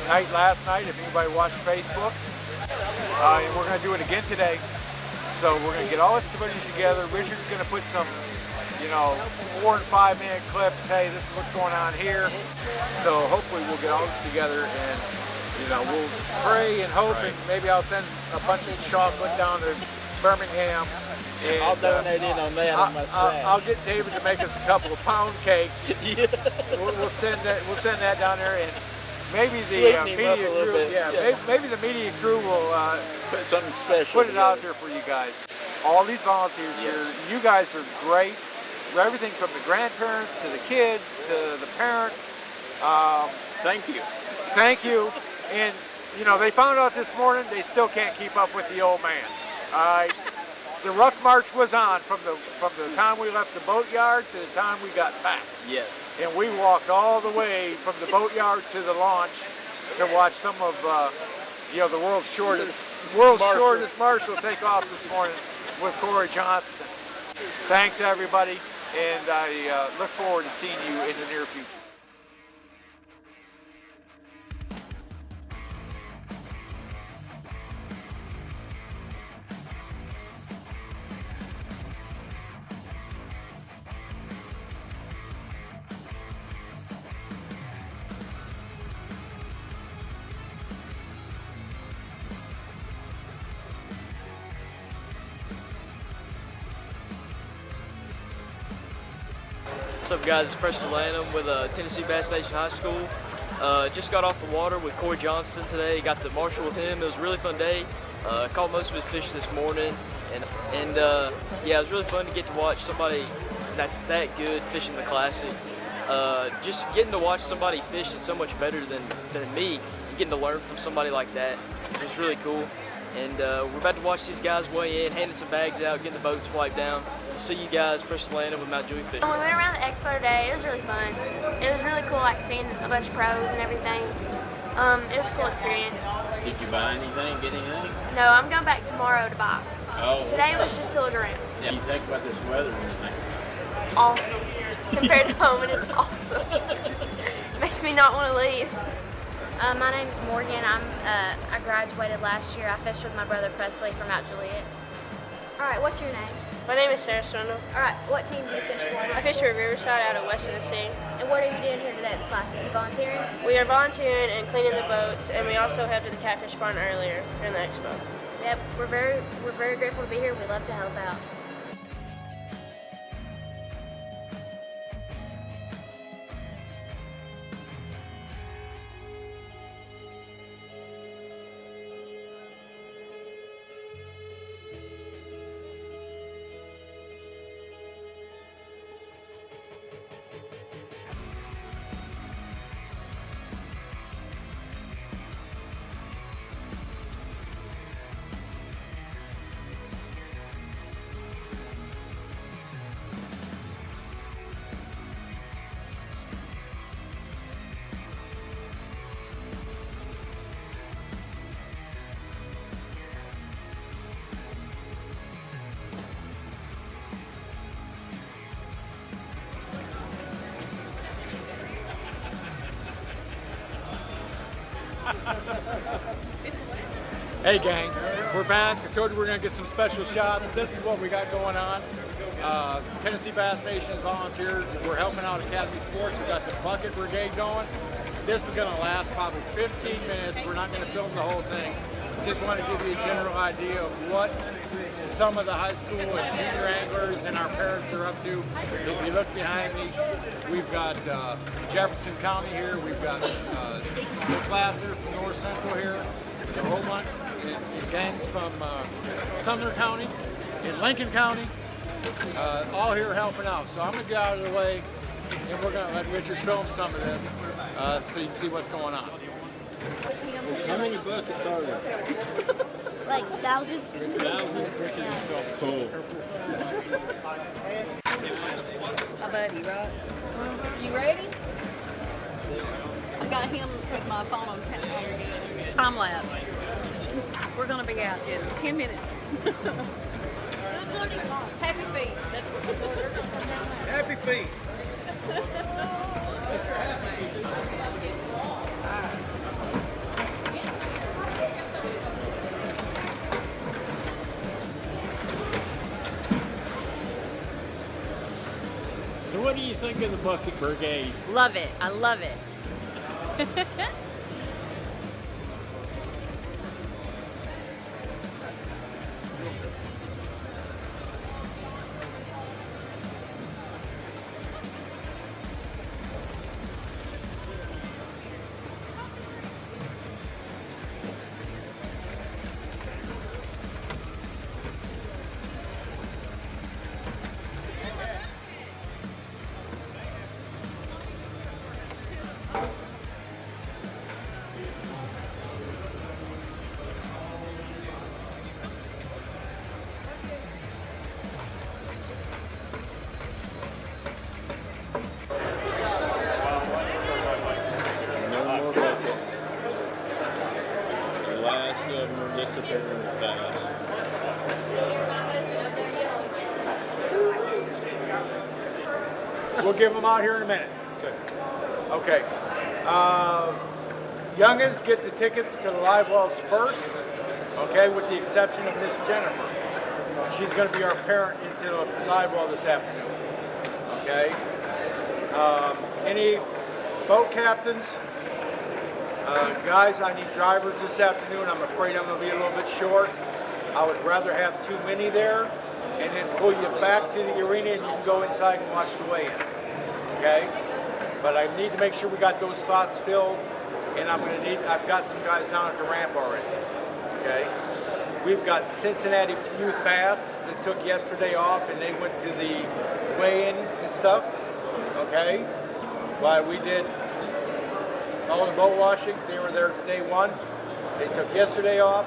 night last night, if anybody watched Facebook. And we're going to do it again today. So we're going to get all this footage together. Richard's going to put some, you know, 4 and 5 minute clips. Hey, this is what's going on here. So hopefully we'll get all this together and, you know, we'll pray and hope, and maybe I'll send a bunch of chocolate down to Birmingham. And, I'll donate in on that on my side. I'll get David to make us a couple of pound cakes. Yeah. We'll send that down there, and maybe the media crew. Maybe the media crew will put something special. Put it out there for you guys. All these volunteers here, you guys are great. Everything from the grandparents to the kids to the parents. Thank you. Thank you. And you know, they found out this morning they still can't keep up with the old man. The ruck march was on from the time we left the boatyard to the time we got back. Yes. And we walked all the way from the boatyard to the launch to watch some of you know, the world's shortest world's shortest Marshall take off this morning with Corey Johnston. Thanks, everybody, and I look forward to seeing you in the near future. What's up, guys? It's Preston Lanham with Tennessee Bass Nation High School. Just got off the water with Corey Johnston today. Got to marshal with him. It was a really fun day. Caught most of his fish this morning, and yeah, it was really fun to get to watch somebody that's that good fishing the Classic. Just getting to watch somebody fish is so much better than me. Getting to learn from somebody like that was really cool. And we're about to watch these guys weigh in, handing some bags out, getting the boats wiped down. We'll see you guys, Preston Lanham with Mount Dewey Fishing. When we went around the expo today, it was really fun. It was really cool, like seeing a bunch of pros and everything. It was a cool experience. Did you buy anything, get anything? No, I'm going back tomorrow to buy. Oh. Today was just to look around. Yeah. You think about this weather and everything? It's awesome. Compared to home, and it's awesome. It makes me not want to leave. My name is Morgan. I graduated last year. I fished with my brother Presley from Mount Juliet. All right, what's your name? My name is Sarah Swindle. All right, what team do you fish for? I fish for Riverside out of West Tennessee. And what are you doing here today at the Classic? Are you volunteering? We are volunteering and cleaning the boats, and we also helped at the catfish barn earlier during the expo. Yep, we're very grateful to be here. We love to help out. Hey gang, we're back. I told you we're gonna get some special shots. This is what we got going on. Tennessee Bass Nation volunteered. We're helping out Academy Sports. We got the bucket brigade going. This is gonna last probably 15 minutes. We're not gonna film the whole thing. Just want to give you a general idea of what some of the high school and junior anglers and our parents are up to. If you look behind me, we've got Jefferson County here. We've got Miss Lasser from North Central here. The whole bunch and gangs from Sumner County and Lincoln County, all here helping out. So I'm gonna get out of the way, and we're gonna let Richard film some of this, so you can see what's going on. How many buckets are there? Like thousands. Yeah. Cool. My buddy, right? You ready? I got him with my phone on time lapse. We're gonna be out in 10 minutes. Happy feet. Happy feet. So what do you think of the bucket brigade? Love it. I love it. We'll give them out here in a minute. Okay. Youngins get the tickets to the live wells first, okay, with the exception of Miss Jennifer. She's going to be our parent into the live well this afternoon, okay? Any boat captains? Guys, I need drivers this afternoon. I'm afraid I'm going to be a little bit short. I would rather have too many there and then pull you back to the arena and you can go inside and watch the weigh-in, okay? But I need to make sure we got those slots filled, and I've got some guys down at the ramp already, okay? We've got Cincinnati Youth Bass that took yesterday off and they went to the weigh-in and stuff, okay? While we did all the boat washing, they were there for day one. They took yesterday off.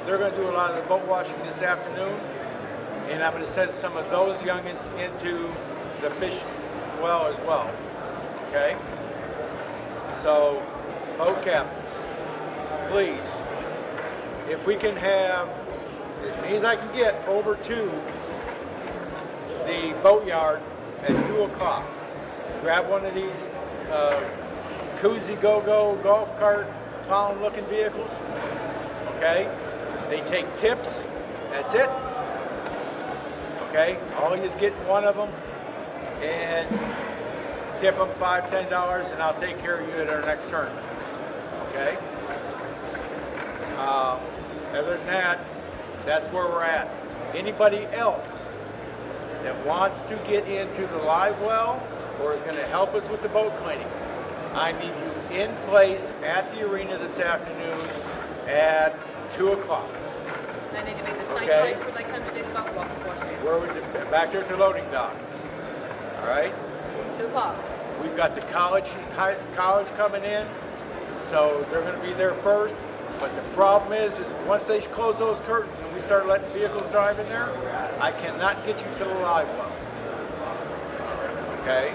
They're going to do a lot of the boat washing this afternoon, and I'm going to send some of those youngins into the fish well as well, okay? So, boat captains, please, if we can have as many as I can get over to the boatyard at 2 o'clock. Grab one of these koozie go-go golf cart clown looking vehicles, okay? They take tips, that's it, okay? All you just get one of them and tip them $5, $10 and I'll take care of you at our next tournament, okay? Other than that, that's where we're at. Anybody else that wants to get into the live well or is going to help us with the boat cleaning, I need you in place at the arena this afternoon at 2 o'clock. They need to be the same place where they come to do the boat walk before stand. Where we back there at the loading dock. All right? 2 o'clock. We've got the college coming in, so they're going to be there first. But the problem is once they close those curtains and we start letting vehicles drive in there, I cannot get you to the live well. Okay?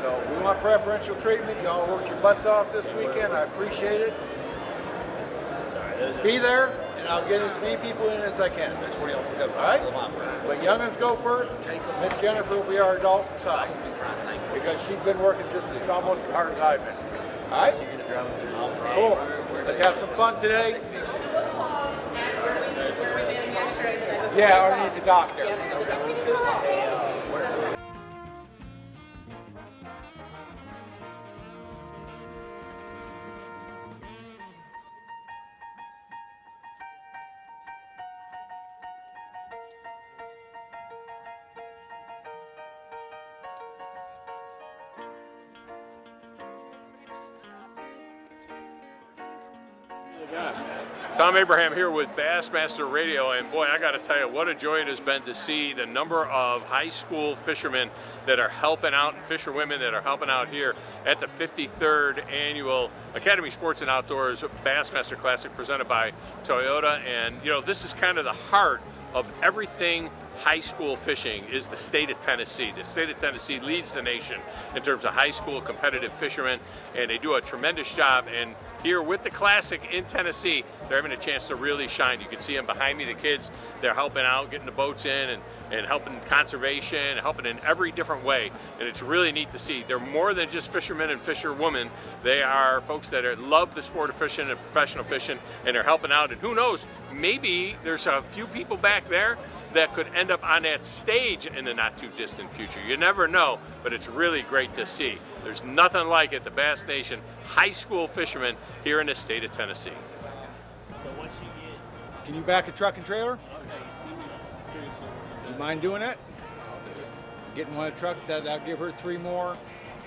So we want preferential treatment. Y'all work your butts off this weekend. I appreciate it. Be there, and I'll get as many people in as I can. All right? But youngins go first. Miss Jennifer will be our adult side because she's been working just almost as hard as I've been. All right? Cool. Let's have some fun today. Yeah, underneath the dock there. Tom Abraham here with Bassmaster Radio, and boy, I got to tell you, what a joy it has been to see the number of high school fishermen that are helping out, and fisherwomen that are helping out here at the 53rd Annual Academy Sports and Outdoors Bassmaster Classic presented by Toyota. And you know, this is kind of the heart of everything high school fishing is the state of Tennessee. The state of Tennessee leads the nation in terms of high school competitive fishermen, and they do a tremendous job. And here with the Classic in Tennessee, they're having a chance to really shine. You can see them behind me, the kids, they're helping out, getting the boats in and helping conservation, helping in every different way. And it's really neat to see. They're more than just fishermen and fisherwomen. They are folks that love the sport of fishing and professional fishing, and they're helping out. And who knows, maybe there's a few people back there that could end up on that stage in the not too distant future. You never know, but it's really great to see. There's nothing like it, the Bass Nation high school fishermen here in the state of Tennessee. Can you back a truck and trailer? You mind doing it? Getting one of the trucks, that'll give her 3 more.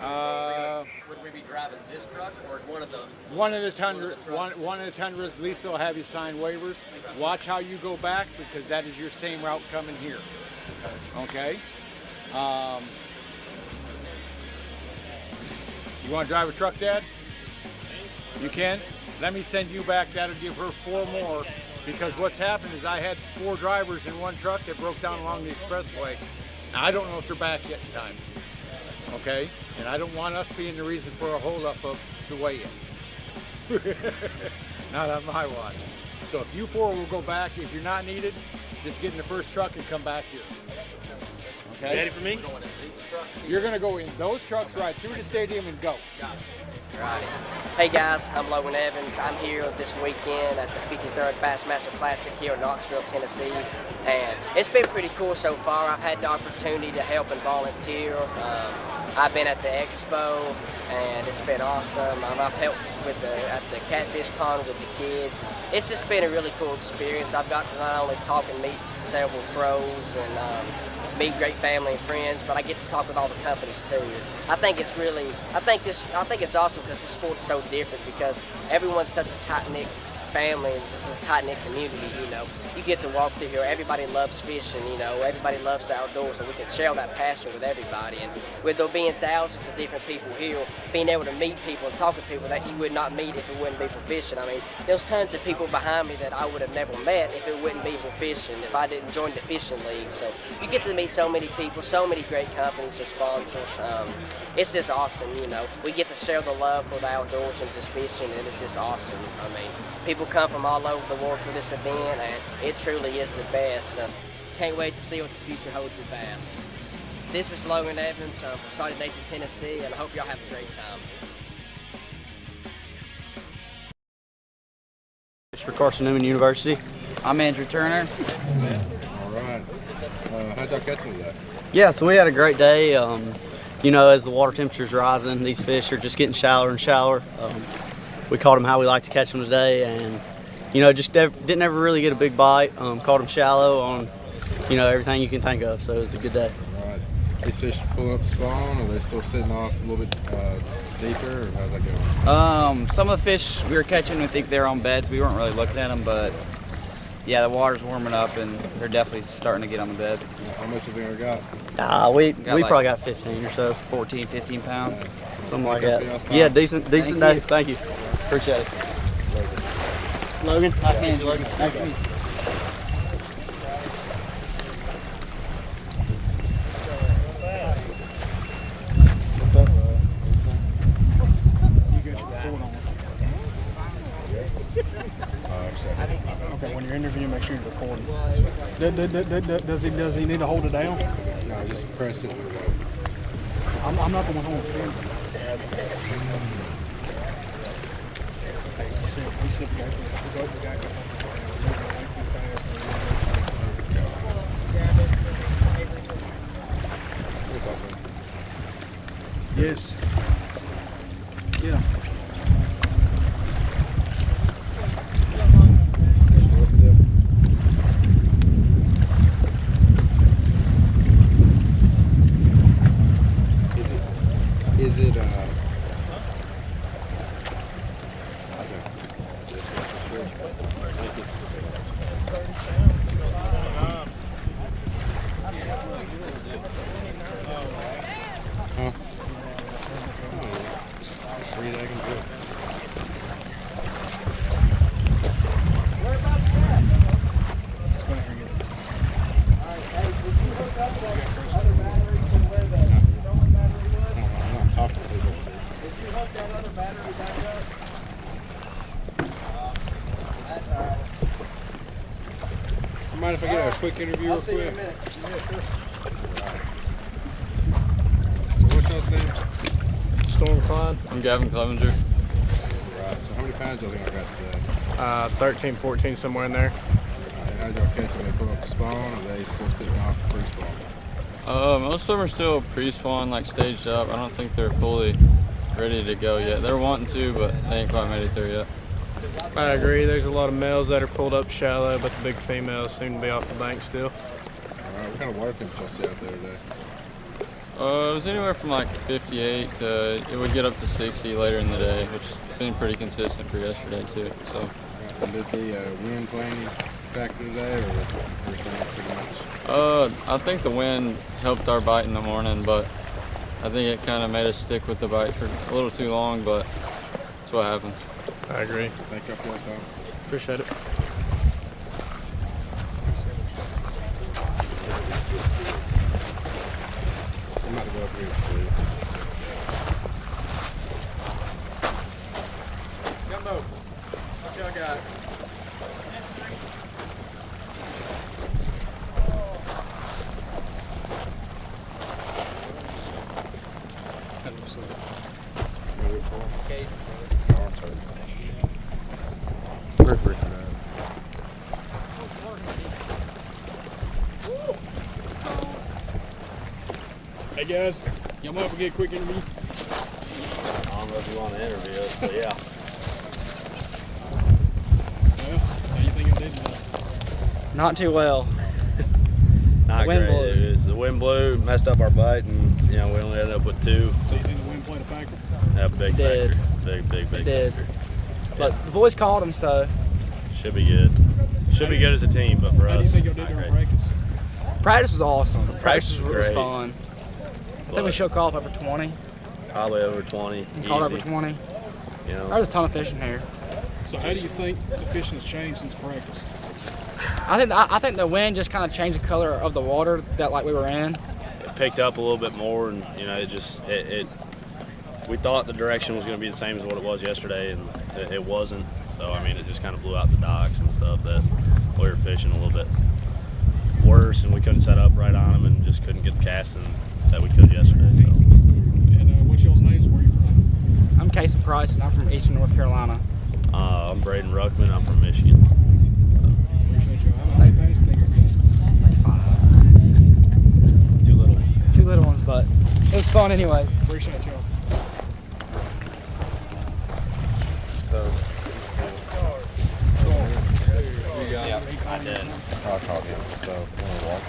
Would we be driving this truck or one of the? One of the Tundras. Lisa will have you sign waivers. Watch how you go back because that is your same route coming here. Okay. You want to drive a truck, Dad? You can. Let me send you back. That'll give her 4 more. Because what's happened is I had 4 drivers in one truck that broke down along the expressway. Now I don't know if they're back yet in time. Okay? And I don't want us being the reason for a holdup of the weigh-in. Not on my watch. So if you 4 will go back, if you're not needed, just get in the first truck and come back here. Okay. Ready for me? You're going to go in those trucks right through the stadium and go. Right. Hey guys, I'm Logan Evans. I'm here this weekend at the 53rd Bassmaster Classic here in Knoxville, Tennessee, and it's been pretty cool so far. I've had the opportunity to help and volunteer. I've been at the expo, and it's been awesome. I've helped with at the catfish pond with the kids. It's just been a really cool experience. I've got to not only talk and meet several pros and meet great family and friends, but I get to talk with all the companies too. I think it's awesome because this sport is so different because everyone's such a tight-knit family. This is a tight-knit community, you know. You get to walk through here. Everybody loves fishing, you know. Everybody loves the outdoors, so we can share that passion with everybody. And with there being thousands of different people here, being able to meet people and talk to people that you would not meet if it wouldn't be for fishing. I mean, there's tons of people behind me that I would have never met if it wouldn't be for fishing, if I didn't join the fishing league. So you get to meet so many people, so many great companies and sponsors. It's just awesome, you know. We get to share the love for the outdoors and just fishing, and it's just awesome. I mean, people come from all over the world for this event, and it truly is the best. So can't wait to see what the future holds with bass. This is Logan Evans from Saudi Nation, Tennessee, and I hope y'all have a great time. For Carson-Newman University. I'm Andrew Turner. All right. How'd y'all catch them today? Yeah, so we had a great day. You know, as the water temperature's rising, these fish are just getting shallower and shallower. We caught them how we like to catch them today, and you know, just didn't ever really get a big bite. Caught them shallow on, you know, everything you can think of. So it was a good day. All right. These fish pulling up the spawn, or are they still sitting off a little bit deeper, or how's that going? Some of the fish we were catching, we think they're on beds. We weren't really looking at them, but yeah, the water's warming up, and they're definitely starting to get on the bed. How much have you got? We probably got 15 or so. 14, 15 pounds. Something like that. Yeah, decent day. Thank you. Appreciate it. Logan. Nice to meet you, Logan. Nice to meet you. Okay, when you're interviewing, make sure you're recording. Does he need to hold it down? No, just press it. I'm not the one holding it down. He said the guy Yes. Yeah. Is it Huh? Oh, 3 seconds. Mind if I get a quick interview real quick? Yeah, sure. So what's y'all's names? Storm Klein. I'm Gavin Clevenger. Right, so how many pounds y'all think I got today? 13, 14, somewhere in there. How'd y'all catch them? They pull up the spawn, or are they still sitting off pre-spawn? Most of them are still pre-spawn, like staged up. I don't think they're fully ready to go yet. They're wanting to, but they ain't quite made it there yet. I agree. There's a lot of males that are pulled up shallow, but the big females seem to be off the bank still. All right, what kind of water temperature y'all see out there today? It was anywhere from like 58 to it would get up to 60 later in the day, which has been pretty consistent for yesterday too. So. Right, and did the wind play any factor today, or was it everything pretty much? I think the wind helped our bite in the morning, but I think it kind of made us stick with the bite for a little too long, but that's what happens. I agree. Thank you for your time. Appreciate it. I'm about to go up here and see. Gumbo, what y'all got? 100%. Hey guys, y'all might get a quick interview. I don't know if you want to interview us, but yeah. Well, how you think y'all did today? Not too well. Not wind great. blew. It was, the wind blew, messed up our butt, and we only ended up with 2. So you think the wind played a factor? Yeah, big Did. factor. Big It did. factor. But the boys called him, so. Should be good. Should be good as a team, but for us, How do you think y'all did not during great. practice? Practice was awesome. Practice was was great. fun. I think we shook off over 20. Probably over 20. And caught easy. over 20. You know. There's a ton of fishing here. So how do you think the fishing has changed since practice? I think the wind just kind of changed the color of the water that we were in. It picked up a little bit more, and we thought the direction was going to be the same as what it was yesterday, and it wasn't. So I mean, it just kind of blew out the docks and stuff that we were fishing a little bit worse, and we couldn't set up right on them, and just couldn't get the casting that we could yesterday. So. And what's y'all's names? Where are you from? I'm Casey Price, and I'm from Eastern North Carolina. I'm Braden Ruckman. I'm from Michigan. Appreciate y'all. How many bass think Like 5. 2 little ones. 2 little ones, but it was fun anyway. Appreciate y'all. So. Yeah, I did. I'll call him. So, want to walk?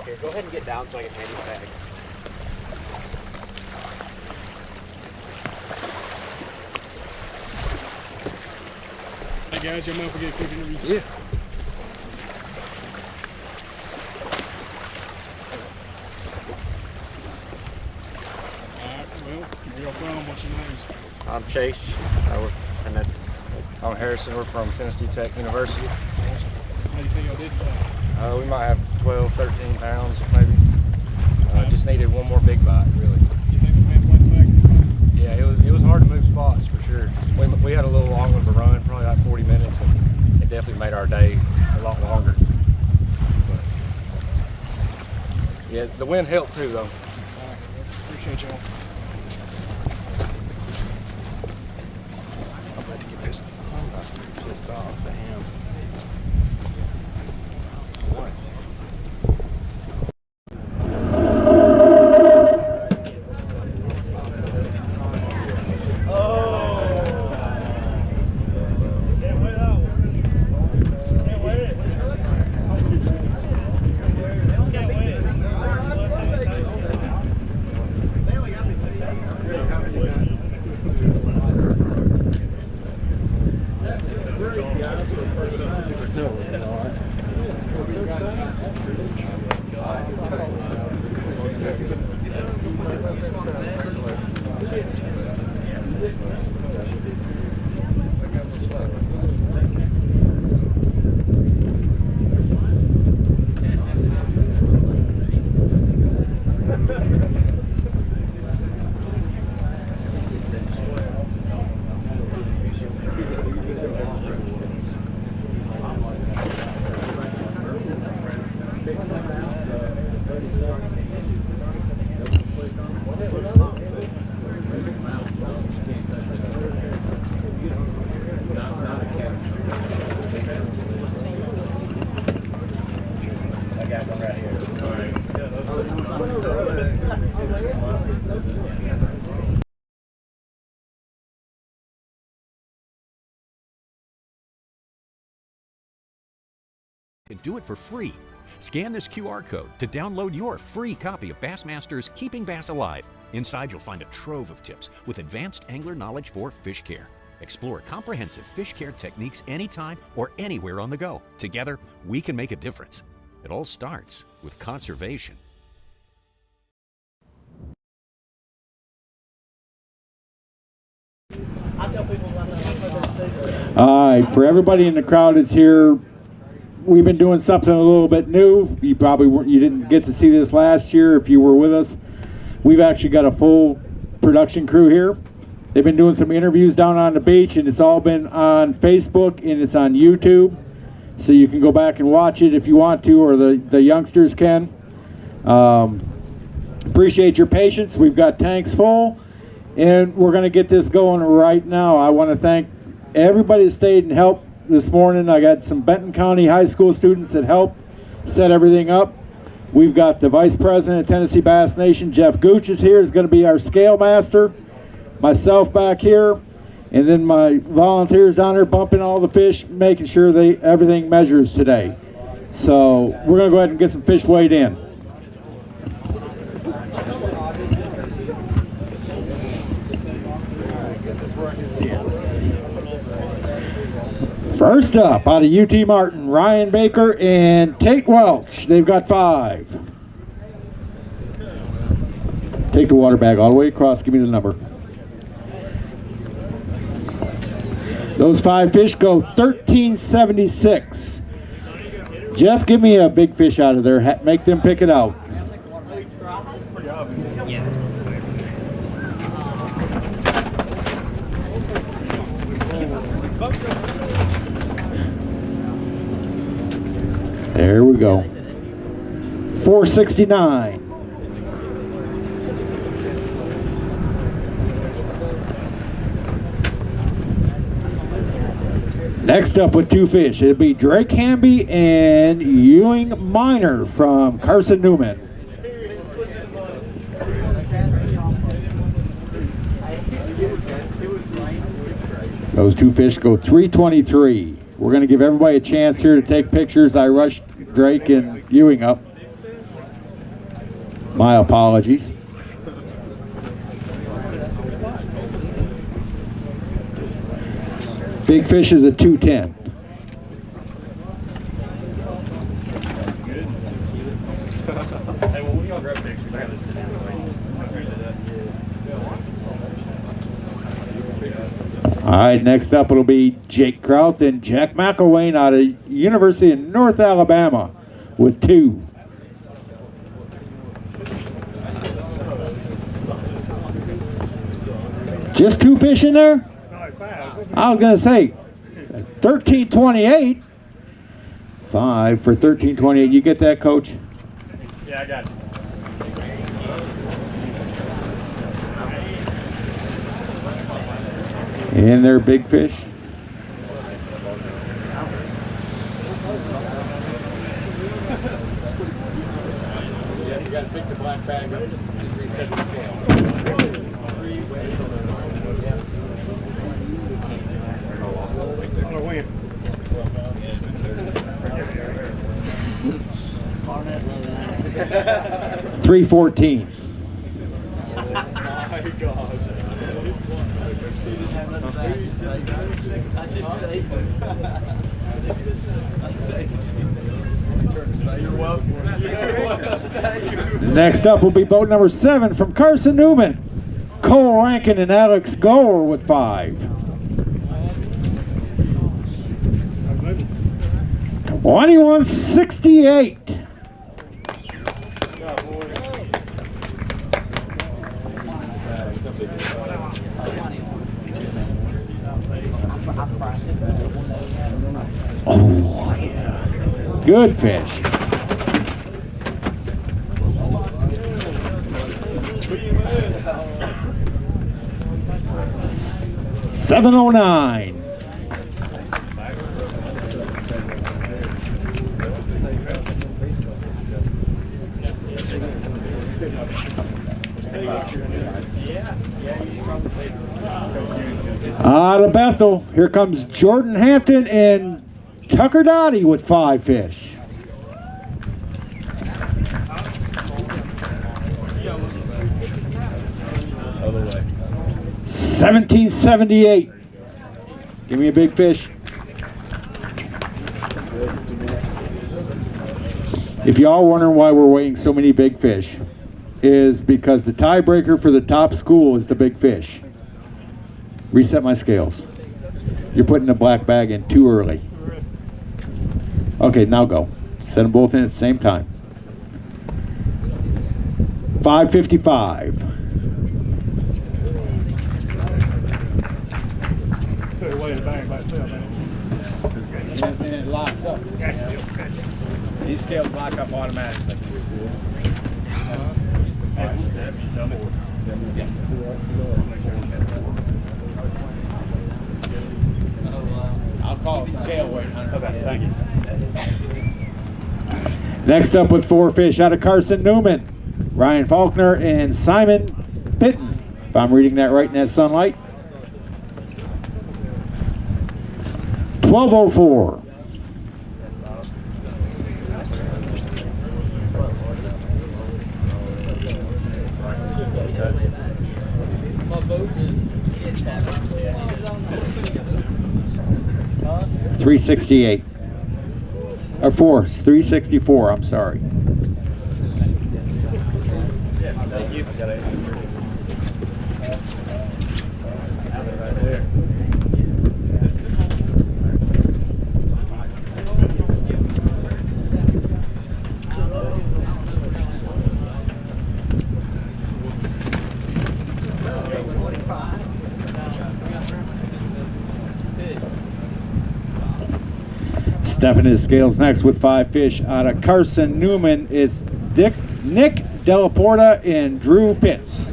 Here, go ahead and get down so I can hand you the bag. Hey guys, y'all might forget a quick interview. Yeah. Alright, well, where y'all from? What's your names? I'm Chase. I'm Harrison. We're from Tennessee Tech University. Awesome. How do you think y'all did today? We might have 12, 13 pounds maybe. Just needed one more big bite, really. You think the wind played a factor? Yeah, it was hard to move spots for sure. We had a little longer of a run, probably like 40 minutes, and it definitely made our day a lot longer. But, yeah, the wind helped too, though. All right, appreciate y'all. I'm about to get pissed. I'm about to be pissed off. Damn. What? And do it for free. Scan this QR code to download your free copy of Bassmaster's Keeping Bass Alive. Inside you'll find a trove of tips with advanced angler knowledge for fish care. Explore comprehensive fish care techniques anytime or anywhere on the go. Together, we can make a difference. It all starts with conservation. All right, for everybody in the crowd that's here, we've been doing something a little bit new. You didn't get to see this last year if you were with us. We've actually got a full production crew here. They've been doing some interviews down on the beach, and it's all been on Facebook and it's on YouTube. So you can go back and watch it if you want to, or the youngsters can. Appreciate your patience. We've got tanks full, and we're going to get this going right now. I want to thank everybody that stayed and helped this morning. I got some Benton County High School students that helped set everything up. We've got the Vice President of Tennessee Bass Nation, Jeff Gooch, is here. Is going to be our scale master. Myself back here, and then my volunteers down there bumping all the fish, making sure everything measures today. So we're going to go ahead and get some fish weighed in. First up, out of UT Martin, Ryan Baker and Tate Welch. They've got 5. Take the water bag all the way across. Give me the number. Those 5 fish go 1376. Jeff, give me a big fish out of there. Make them pick it out. There we go. 469. Next up with 2 fish, it'll be Drake Hamby and Ewing Minor from Carson Newman. Those 2 fish go 323. We're going to give everybody a chance here to take pictures. I rushed Drake and Ewing up. My apologies. Big fish is at 210. All right, next up it'll be Jake Kraut and Jack McElwain out of University of North Alabama with 2. Just 2 fish in there? I was going to say 1328. 5 for 1328. You get that, Coach? Yeah, I got it. And they're big fish. Yeah, you got to pick the black bag up and reset the scale. 314. Next up will be boat number 7 from Carson Newman. Cole Rankin and Alex Goer with 5. 2168. Oh, yeah. Good fish. $7.09. Out of Bethel, here comes Jordan Hampton and Tucker Dottie with 5 fish. $17.78. Give me a big fish. If y'all wondering why we're weighing so many big fish, is because the tiebreaker for the top school is the big fish. Reset my scales. You're putting the black bag in too early. Okay, now go. Set them both in at the same time. 555. And it locks up. These scales lock up automatically. Yes. I'll call scale weight. Okay, thank you. Next up with 4 fish out of Carson Newman, Ryan Faulkner and Simon Pitton. If I'm reading that right in that sunlight. 1204. $368. Or 364, I'm sorry. Thank you. Stepping his scales next with 5 fish out of Carson Newman. It's Nick Delaporta and Drew Pitts.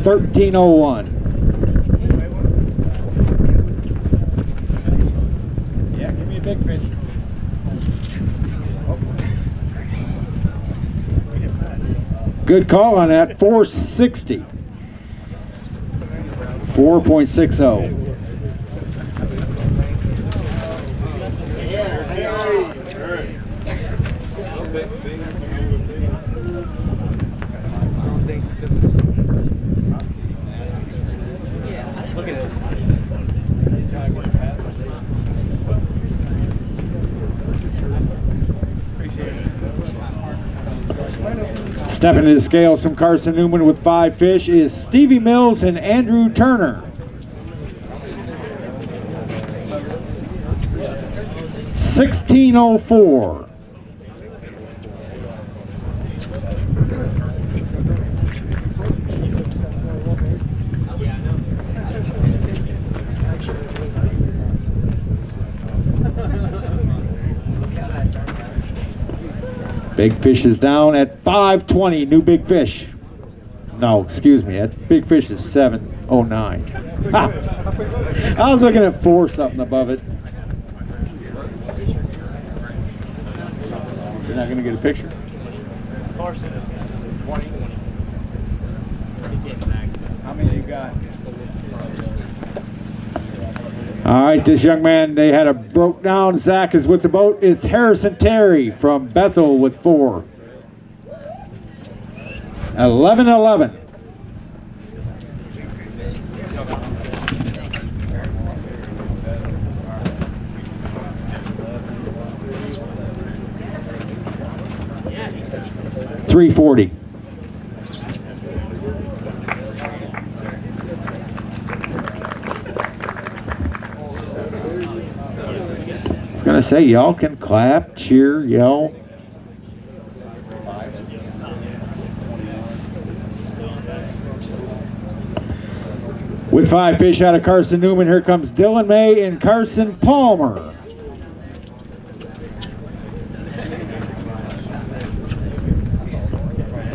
$13.01. Yeah, give me a big fish. Good call on that. 460. 4.60. Look at it. Stepping to the scales from Carson Newman with 5 fish is Stevie Mills and Andrew Turner. 1604. Big fish is down at 520. New big fish. No, excuse me. That big fish is 709. I was looking at 4 something above it. You're not going to get a picture. Carson is 20. How many you got? All right, this young man, they had a broke down. Zach is with the boat. It's Harrison Terry from Bethel with 4. 11-11. 340. I was gonna say, y'all can clap, cheer, yell. With 5 fish out of Carson Newman, here comes Dylan May and Carson Palmer.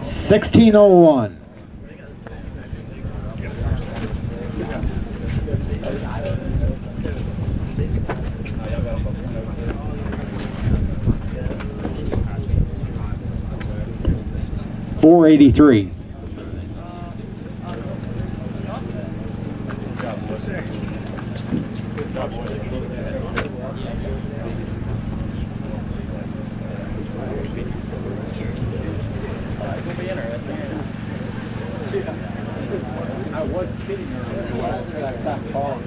$16.01. $4.83. I was kidding her. That's not falling.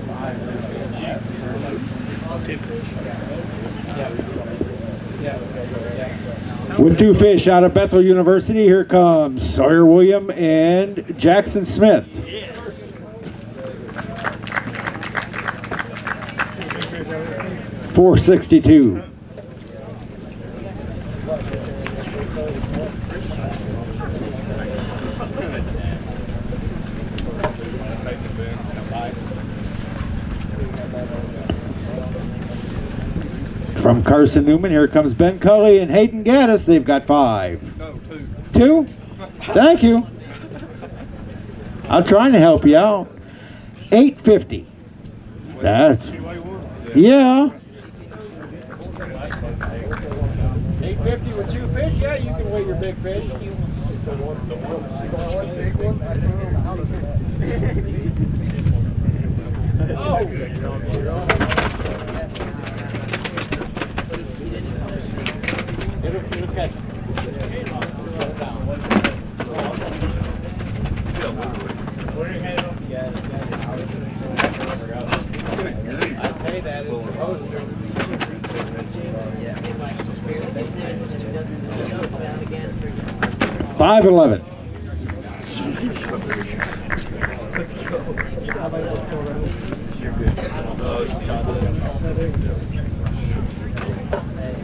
With 2 fish out of Bethel University, here comes Sawyer William and Jackson Smith. $4.62. From Carson Newman, here comes Ben Cully and Hayden Gaddis. They've got 5. No, 2? 2. Thank you. I'm trying to help you out. $8.50. That's, yeah. $8.50 with 2 fish? Yeah, you can weigh your big fish. It'll catch it. I say that it's supposed to. $5.11.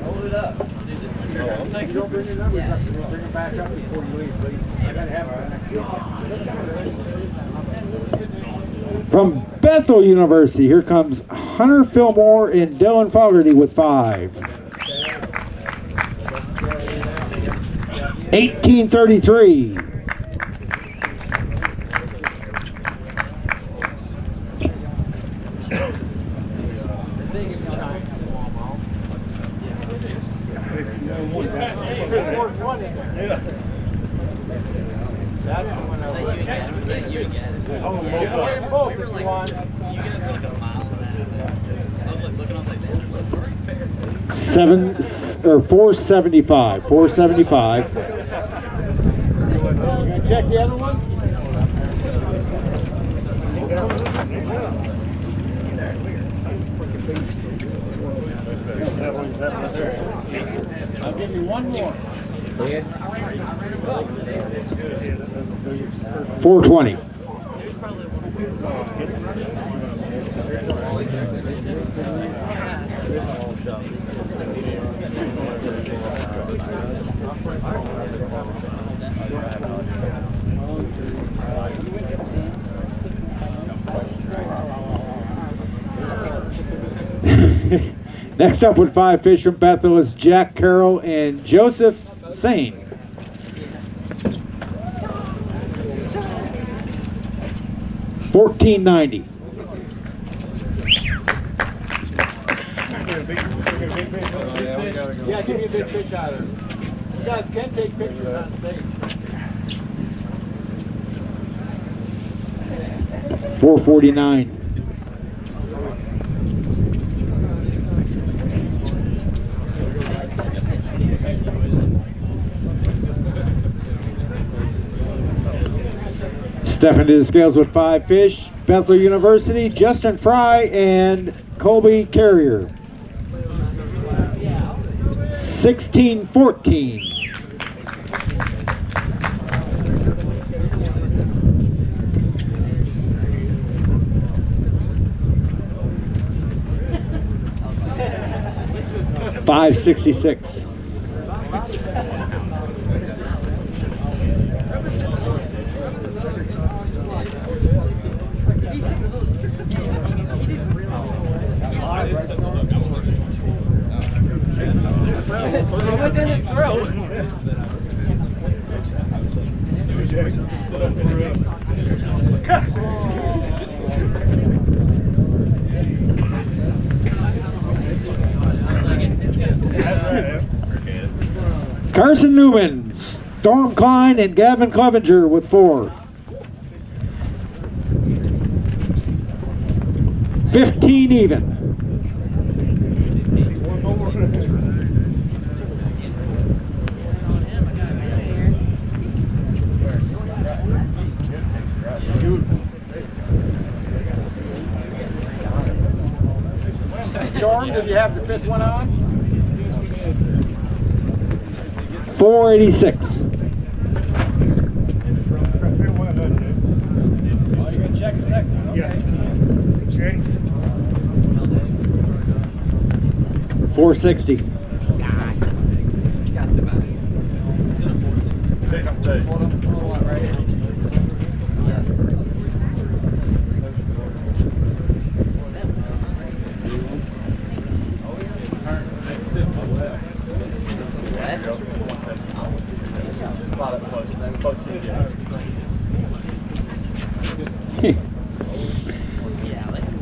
Hold it up. I'll take your bring your numbers up. Bring them back up before you leave, please. I gotta have it next week. From Bethel University, here comes Hunter Fillmore and Dylan Fogarty with 5. $18.33. That's the one I want. Both if you want. $4.75. $4.75. You gonna check the other one? I'll give you one more. $4.20. Next up with 5 fish from Bethel is Jack Carroll and Joseph Sane. $14.90. Yeah, give me a big fish out of it. You guys can take pictures on stage. $4.49. Stepping to the scales with 5 fish, Bethel University, Justin Fry and Colby Carrier. $16.14. 566. It was in its throat. Carson Newman, Storm Klein, and Gavin Clevenger with 4. 15 even. Storm, did you have the 5th one on? 486. Oh, you can check a second. Okay. 460.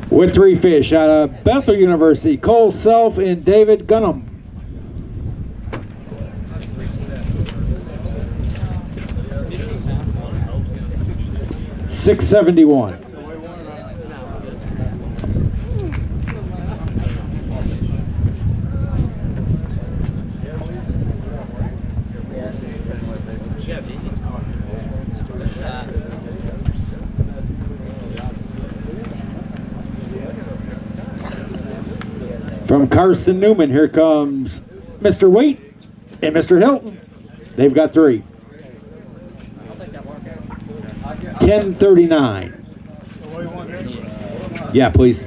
With 3 fish out of Bethel University, Cole Self and David Gunham. $671. From Carson Newman, here comes Mr. Waite and Mr. Hilton. They've got 3. 1039. Yeah, please.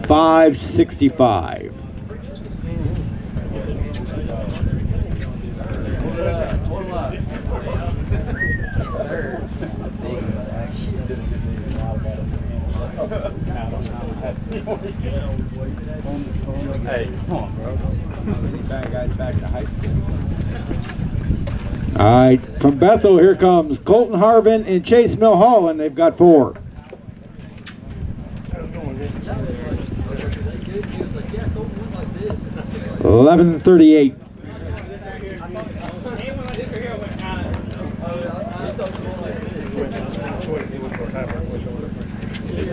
$565. Hey, come on, bro. Bad guys back to high school. All right, from Bethel, here comes Colton Harvin and Chase Milholland. They've got 4. $1138.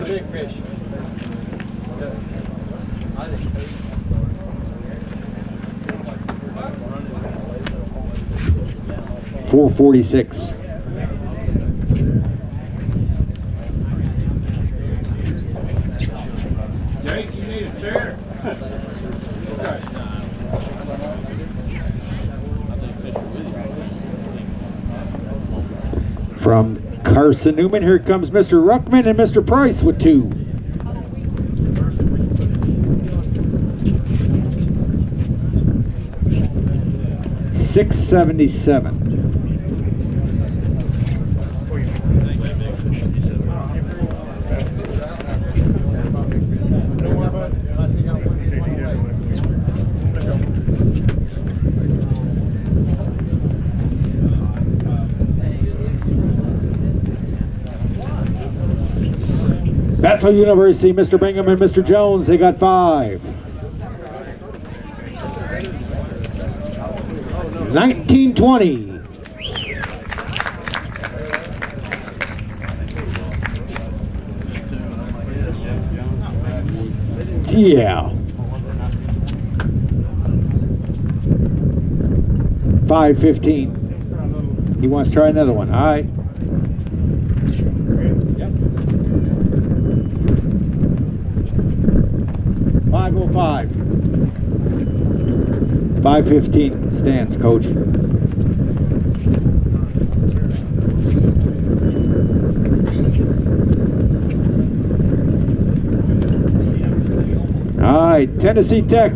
Big fish. $446. Jake, you need a chair. From Carson Newman, here comes Mr. Ruckman and Mr. Price with 2. $677. Bethel University, Mr. Bingham and Mr. Jones, they got 5. 1920. Yeah. 515. He wants to try another one. All right. Yep. 505. 515 stance, coach. right, Tennessee Tech,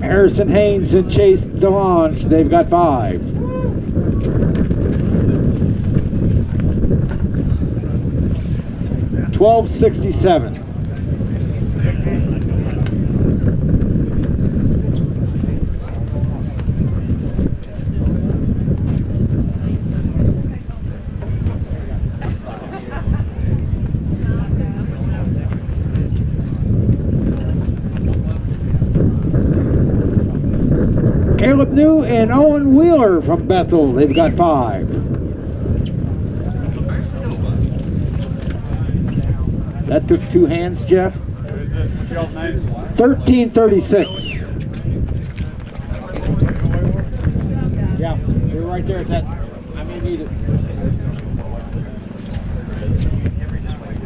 Harrison Haynes and Chase DeLonge, they've got 5. $12.67. Caleb New and Owen Wheeler from Bethel, they've got 5. That took 2 hands, Jeff. 13:36. Yeah, you're right there at that. I may need it.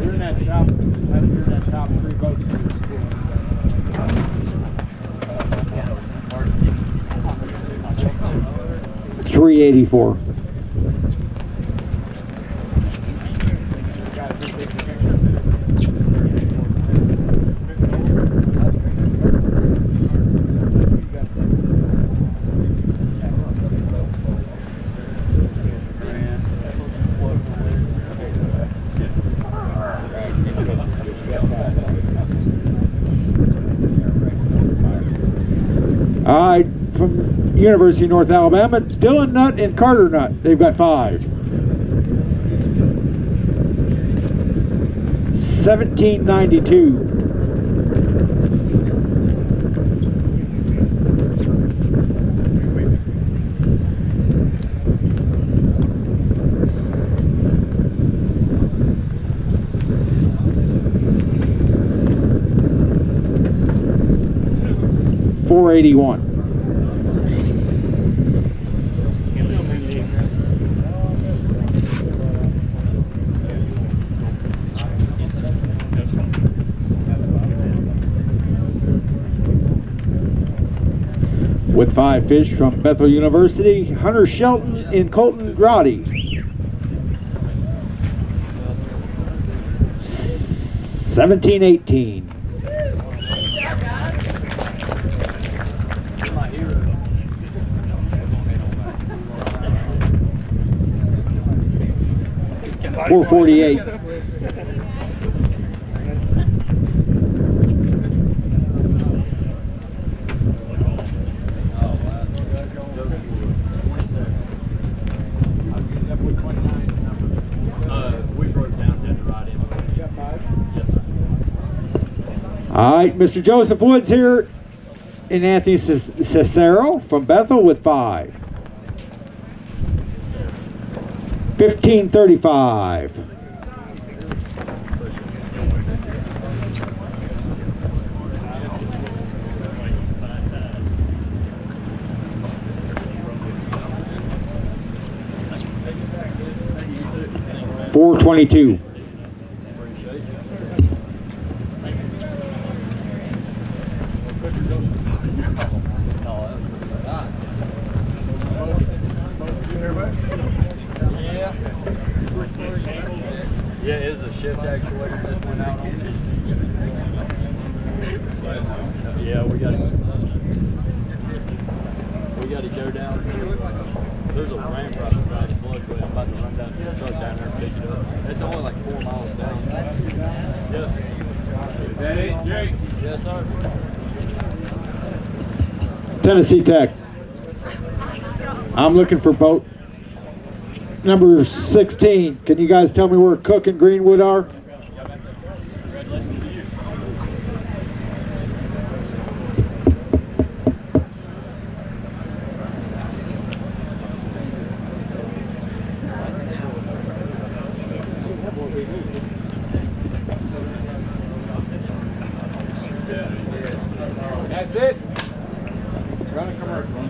You're in that top. You're in that top 3 boats for your school. 384. All right, from University of North Alabama, Dylan Nutt and Carter Nutt, they've got 5. 1792. $481. With 5 fish from Bethel University, Hunter Shelton and Colton Grotti. 1718. $448. All right, Mr. Joseph Woods here and Anthony Cicero from Bethel with 5. 1535. $422. Yeah, it is a shift actuator just went out on it. Yeah, we got to go down to, there's a ramp right beside the slugway. I'm about to run down to the truck down there and pick it up. It's only like 4 miles down. Yeah. Hey, Jake. Yes, sir. Tennessee Tech. I'm looking for boat number 16. Can you guys tell me where Cook and Greenwood are? That's it. It's running commercial.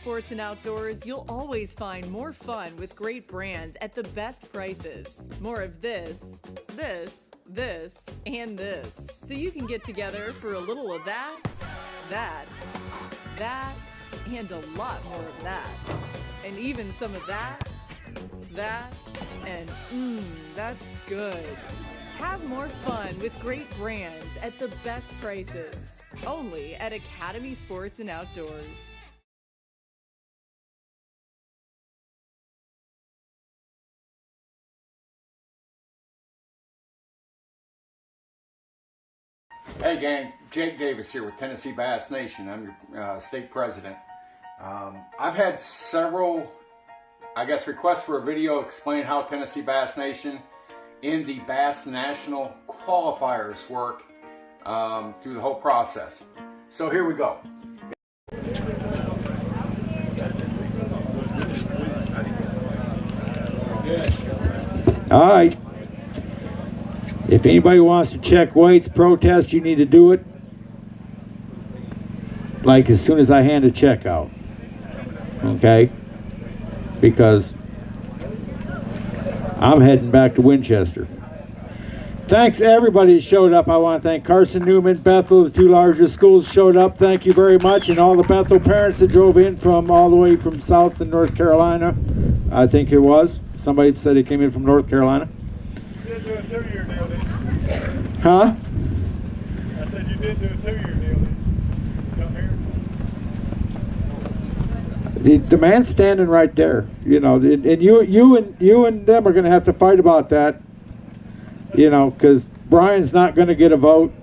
Sports and outdoors, you'll always find more fun with great brands at the best prices. More of this, and this. So you can get together for a little of that, and a lot more of that. And even some of that, and that's good. Have more fun with great brands at the best prices. Only at Academy Sports and Outdoors. Hey gang, Jake Davis here with Tennessee Bass Nation. I'm your state president. I've had several, requests for a video explain how Tennessee Bass Nation in the Bass National qualifiers work through the whole process. So here we go. All right. If anybody wants to check weights, protest, you need to do it like as soon as I hand a check out. Okay? Because I'm heading back to Winchester. Thanks everybody that showed up. I want to thank Carson, Newman, Bethel, the two largest schools showed up. Thank you very much. And all the Bethel parents that drove in from all the way from South and North Carolina. I think it was. Somebody said he came in from North Carolina. You did do a 2-year deal, didn't you? Huh? I said you did do a 2-year deal, didn't you? Come here. The man's standing right there, you know, and you and them are going to have to fight about that, you know, because Brian's not going to get a vote.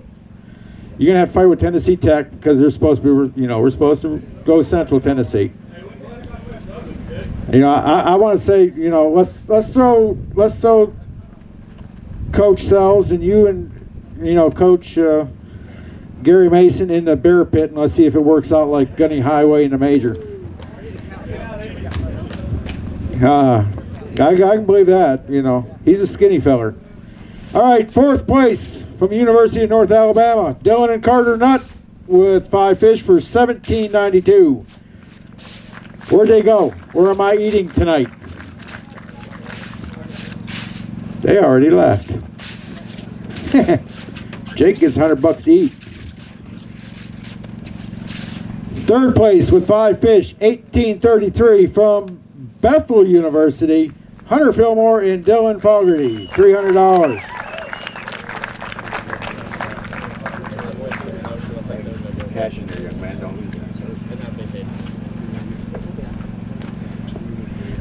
You're going to have to fight with Tennessee Tech because they're supposed to be, you know, we're supposed to go Central Tennessee. You know, I want to say, you know, let's throw Coach Sells and you and, you know, Coach Gary Mason in the bear pit, and let's see if it works out like Gunny Highway in the major. I can believe that, you know. He's a skinny feller. All right, 4th place from the University of North Alabama, Dylan and Carter Nutt with 5 fish for $17.92. Where'd they go? Where am I eating tonight? They already left. Jake gets $100 to eat. 3rd place with 5 fish, $18.33 from Bethel University, Hunter Fillmore and Dylan Fogarty, $300. Cash in there, young man. Don't lose it.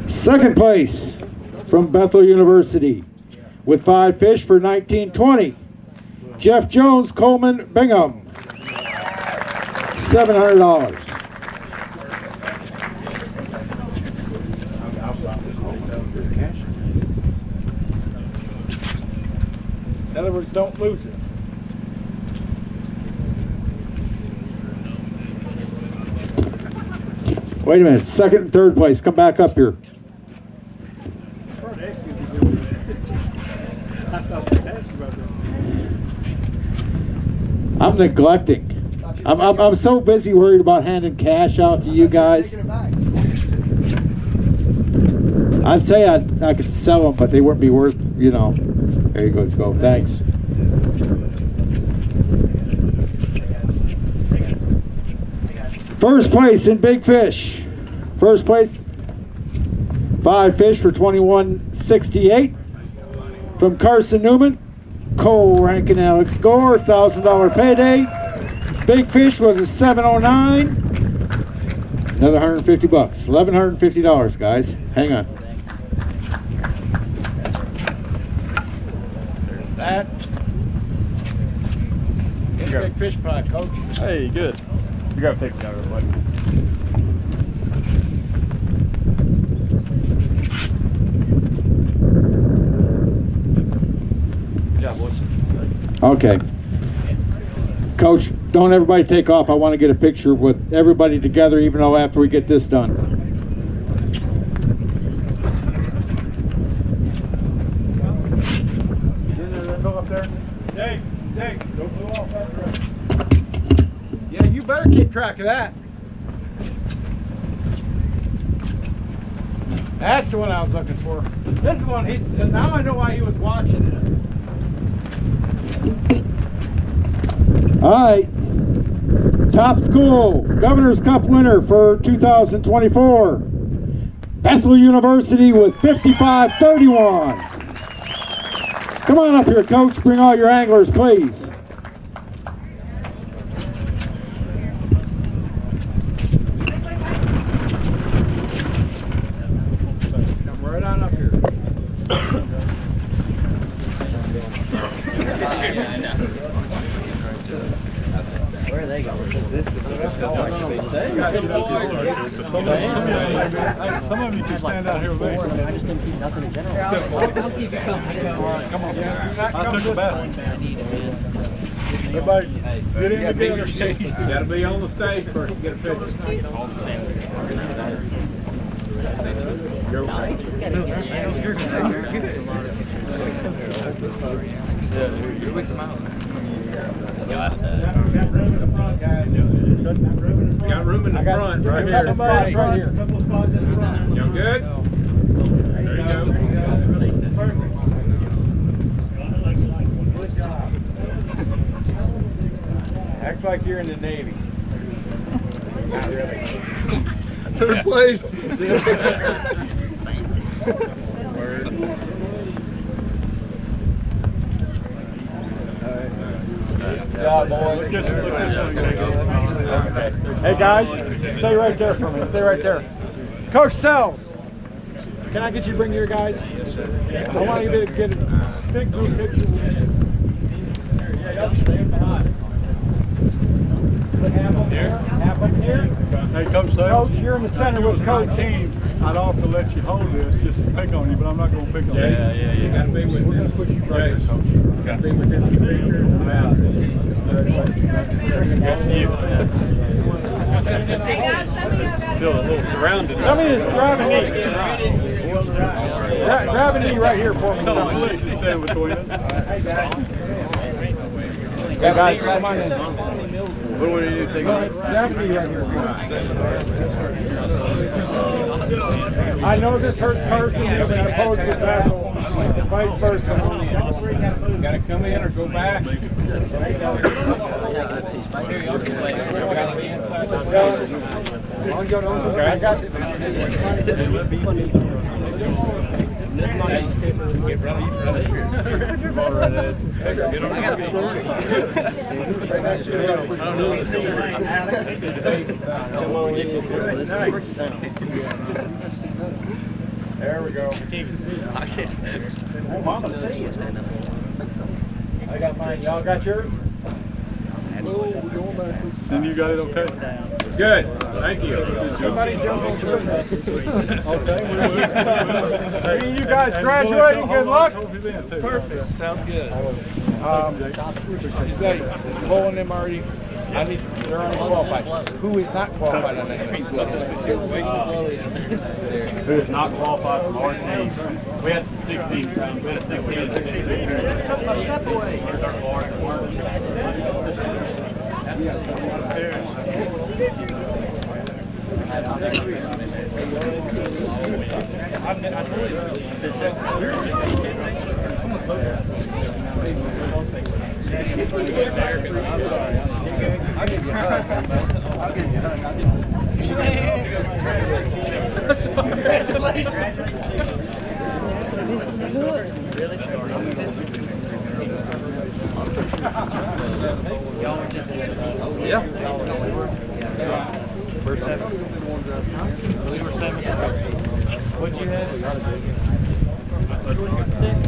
2nd place from Bethel University with 5 fish for $19.20. Jeff Jones, Coleman, Bingham, $700. In other words, don't lose it. Wait a minute, 2nd and 3rd place, come back up here. I'm neglecting. I'm so busy worried about handing cash out to you guys. I'd say I could sell them, but they wouldn't be worth, you know. There you go, let's go. Thanks. First place in Big Fish. First place, 5 fish for $21.68 from Carson Newman. Cole Rankin, Alex Gore, $1,000 payday. Big Fish was a $709. Another $150, $1,150, guys. Hang on. There's that. Get a big fish pie, Coach. Hey, good. You got to pick that real quick. Good job, boys. Okay. Coach, don't everybody take off. I want to get a picture with everybody together, even though after we get this done. Dave, don't blow off that direction. Yeah, you better keep track of that. That's the one I was looking for. This is the one now I know why he was watching it. All right. Top school, Governor's Cup winner for 2024. Bethel University with 55-31. Come on up here, Coach. Bring all your anglers, please. Come right on up here. Where are they going? This is feels like they stay. Some of you can stand out here with me. I just didn't keep nothing in general. I'll keep you company. All right, come on. I took the best. Everybody, get in together. You gotta be on the stage first to get a picture. You're right. You're with some out. Got room in the front, right here. Right here. Y'all good? There you go. Act like you're in the Navy. Not really. Third place. Hey guys, stay right there for me. Stay right there. Coach Sells, can I get you to bring your guys? I want you to get a big group picture. Half up here. Hey, Coach Sells. Coach, you're in the center with Coach. I'd offer to let you hold this just to pick on you, but I'm not going to pick on you. Yeah. You got to be with We're going to put you right here, Coach. You got to be within the speakers and mouse. That's you. Feel a little surrounded. Somebody just grab a knee. Grab a knee right here for me. Please stand between us. Hey guys, come on in. What do we need to take on? Grab a knee right here. I know this hurts personally, but I pose with that, vice versa. Got to come in or go back. Okay, I got you. Get ready. There we go. I can't. Oh, Mama, see you. I got mine. Y'all got yours? And you got it okay? Good. Thank you. Somebody jump on through this. Okay. You guys graduating. Good luck. Perfect. Sounds good. Is Cole and them already? They're already qualified. Who is not qualified on that? Who is not qualified from our team? We had some 16. We had a 16 and 16. I'll give you a hug. I'll give you a hug. Congratulations. Y'all were just in us. Yeah. We're 7. We were 7. What'd you have? 26.